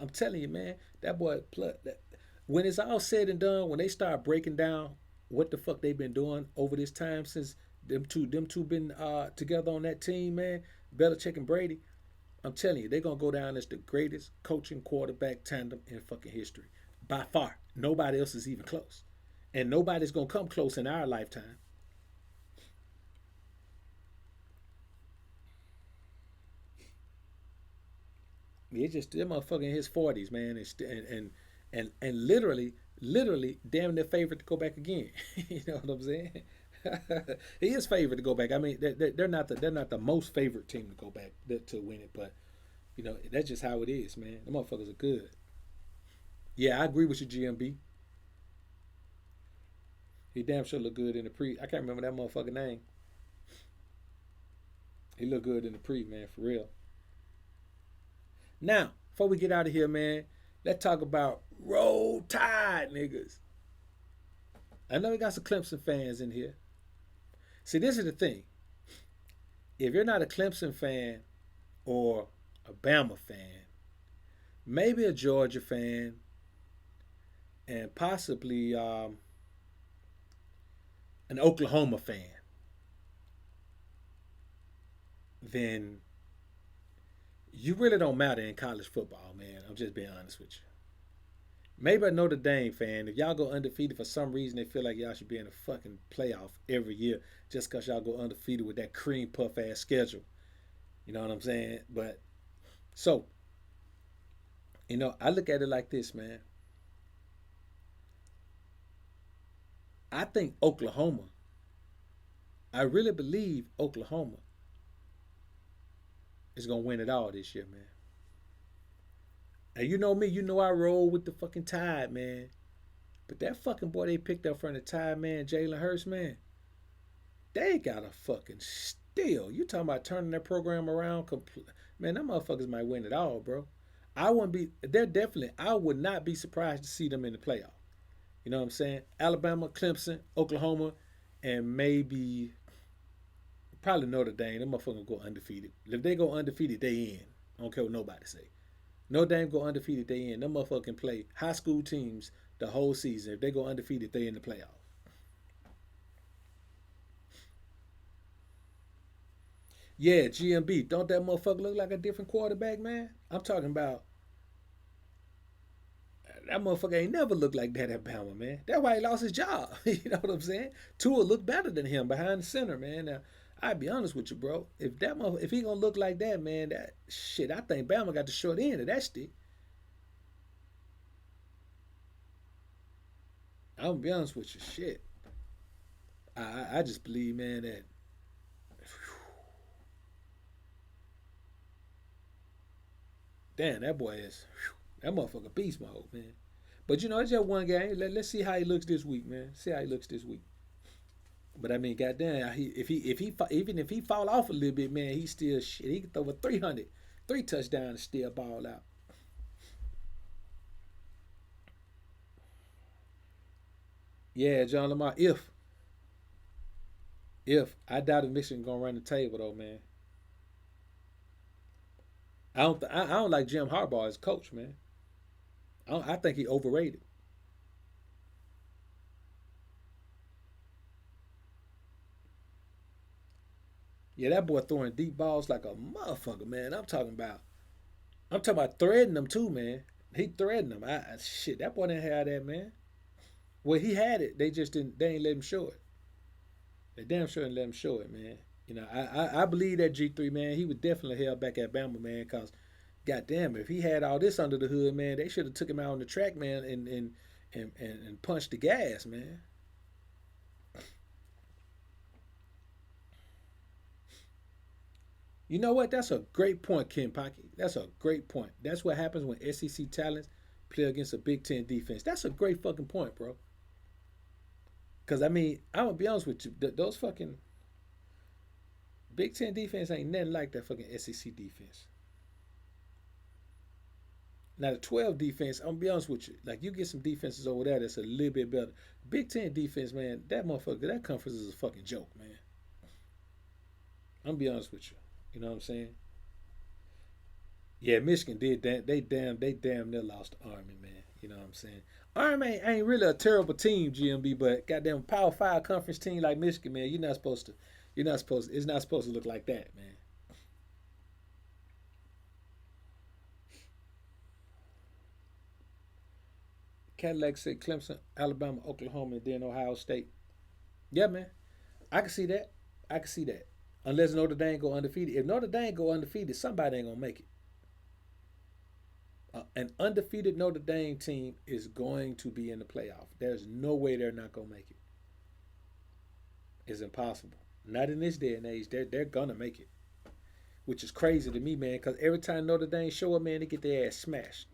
I'm telling you, man, that boy. When it's all said and done, when they start breaking down what the fuck they've been doing over this time since them two been together on that team, man, Belichick and Brady. I'm telling you, they're gonna go down as the greatest coaching quarterback tandem in fucking history by far. Nobody else is even close, and nobody's gonna come close in our lifetime. It's just them motherfucker in his 40s, man, and literally, damn near favorite to go back again. You know what I'm saying? He is favored to go back. I mean, they're not the most favorite team to go back to win it, but that's just how it is, man. The motherfuckers are good. Yeah, I agree with you, GMB. He damn sure look good in the pre. I can't remember that motherfucker name. He look good in the pre, man, for real. Now, before we get out of here, man, let's talk about Roll Tide, niggas. I know we got some Clemson fans in here. See, this is the thing. If you're not a Clemson fan or a Bama fan, maybe a Georgia fan, and possibly an Oklahoma fan, then you really don't matter in college football, man. I'm just being honest with you. Maybe a Notre Dame fan, if y'all go undefeated for some reason, they feel like y'all should be in a fucking playoff every year just because y'all go undefeated with that cream puff ass schedule. You know what I'm saying? But so, I look at it like this, man. I think Oklahoma, I really believe Oklahoma is going to win it all this year, man. And you know me, I roll with the fucking Tide, man. But that fucking boy they picked up from the Tide, man, Jalen Hurts, man, they got a fucking steal. You talking about turning that program around? Man, them motherfuckers might win it all, bro. I wouldn't be. They're definitely. I would not be surprised to see them in the playoff. You know what I'm saying? Alabama, Clemson, Oklahoma, and maybe probably Notre Dame. Them motherfuckers go undefeated. If they go undefeated, they in. I don't care what nobody say. Notre Dame go undefeated, they in. Them motherfuckers can play high school teams the whole season. If they go undefeated, they in the playoff. Yeah, GMB. Don't that motherfucker look like a different quarterback, man? I'm talking about that motherfucker ain't never looked like that at Bama, man. That's why he lost his job. You know what I'm saying? Tua looked better than him behind the center, man. Now, I'd be honest with you, bro. If he gonna look like that, man, that shit, I think Bama got the short end of that stick. I'm gonna be honest with you, shit. I just believe, man, that damn that boy is that motherfucker beast mode, man. But it's just one game. Let's see how he looks this week, man. See how he looks this week. But I mean, goddamn, even if he fall off a little bit, man, he still shit. He can throw over 300, 3 touchdowns, and still ball out. Yeah, John Lamar. If I doubt if Michigan gonna run the table though, man. I don't like Jim Harbaugh as coach, man. I think he overrated. Yeah, that boy throwing deep balls like a motherfucker, man. I'm talking about threading them too, man. He threading them. Shit, that boy didn't have that, man. Well, he had it. They just didn't. They ain't let him show it. They damn sure didn't let him show it, man. I believe that G3, man. He was definitely held back at Bama, man. Cause goddamn, if he had all this under the hood, man, they should have took him out on the track, man, and punched the gas, man. You know what? That's a great point, Ken Pocky. That's a great point. That's what happens when SEC talents play against a Big Ten defense. That's a great fucking point, bro. Because I mean, I'm gonna be honest with you, those fucking Big Ten defense ain't nothing like that fucking SEC defense. Now the 12 defense, I'm gonna be honest with you. Like you get some defenses over there that's a little bit better. Big Ten defense, man, that motherfucker, that conference is a fucking joke, man. I'm gonna be honest with you. You know what I'm saying? Yeah, Michigan did that. They damn near lost to Army, man. You know what I'm saying? Army ain't really a terrible team, GMB, but goddamn Power Five conference team like Michigan, man, you're not supposed to. You're not supposed. It's not supposed to look like that, man. Cadillac said Clemson, Alabama, Oklahoma, and then Ohio State. Yeah, man. I can see that. I can see that. Unless Notre Dame go undefeated. If Notre Dame go undefeated, somebody ain't gonna make it. An undefeated Notre Dame team is going to be in the playoff. There's no way they're not gonna make it. It's impossible. Not in this day and age. They're gonna make it, which is crazy to me, man. Because every time Notre Dame show up, man, they get their ass smashed.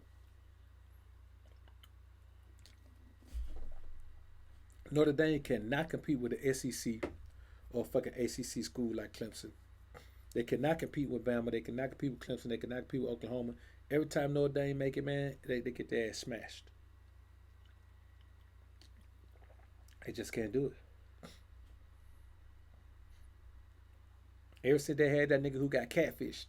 Notre Dame cannot compete with the SEC or fucking ACC school like Clemson. They cannot compete with Bama. They cannot compete with Clemson. They cannot compete with Oklahoma. Every time Notre Dame make it, man, they get their ass smashed. They just can't do it. Ever since they had that nigga who got catfished,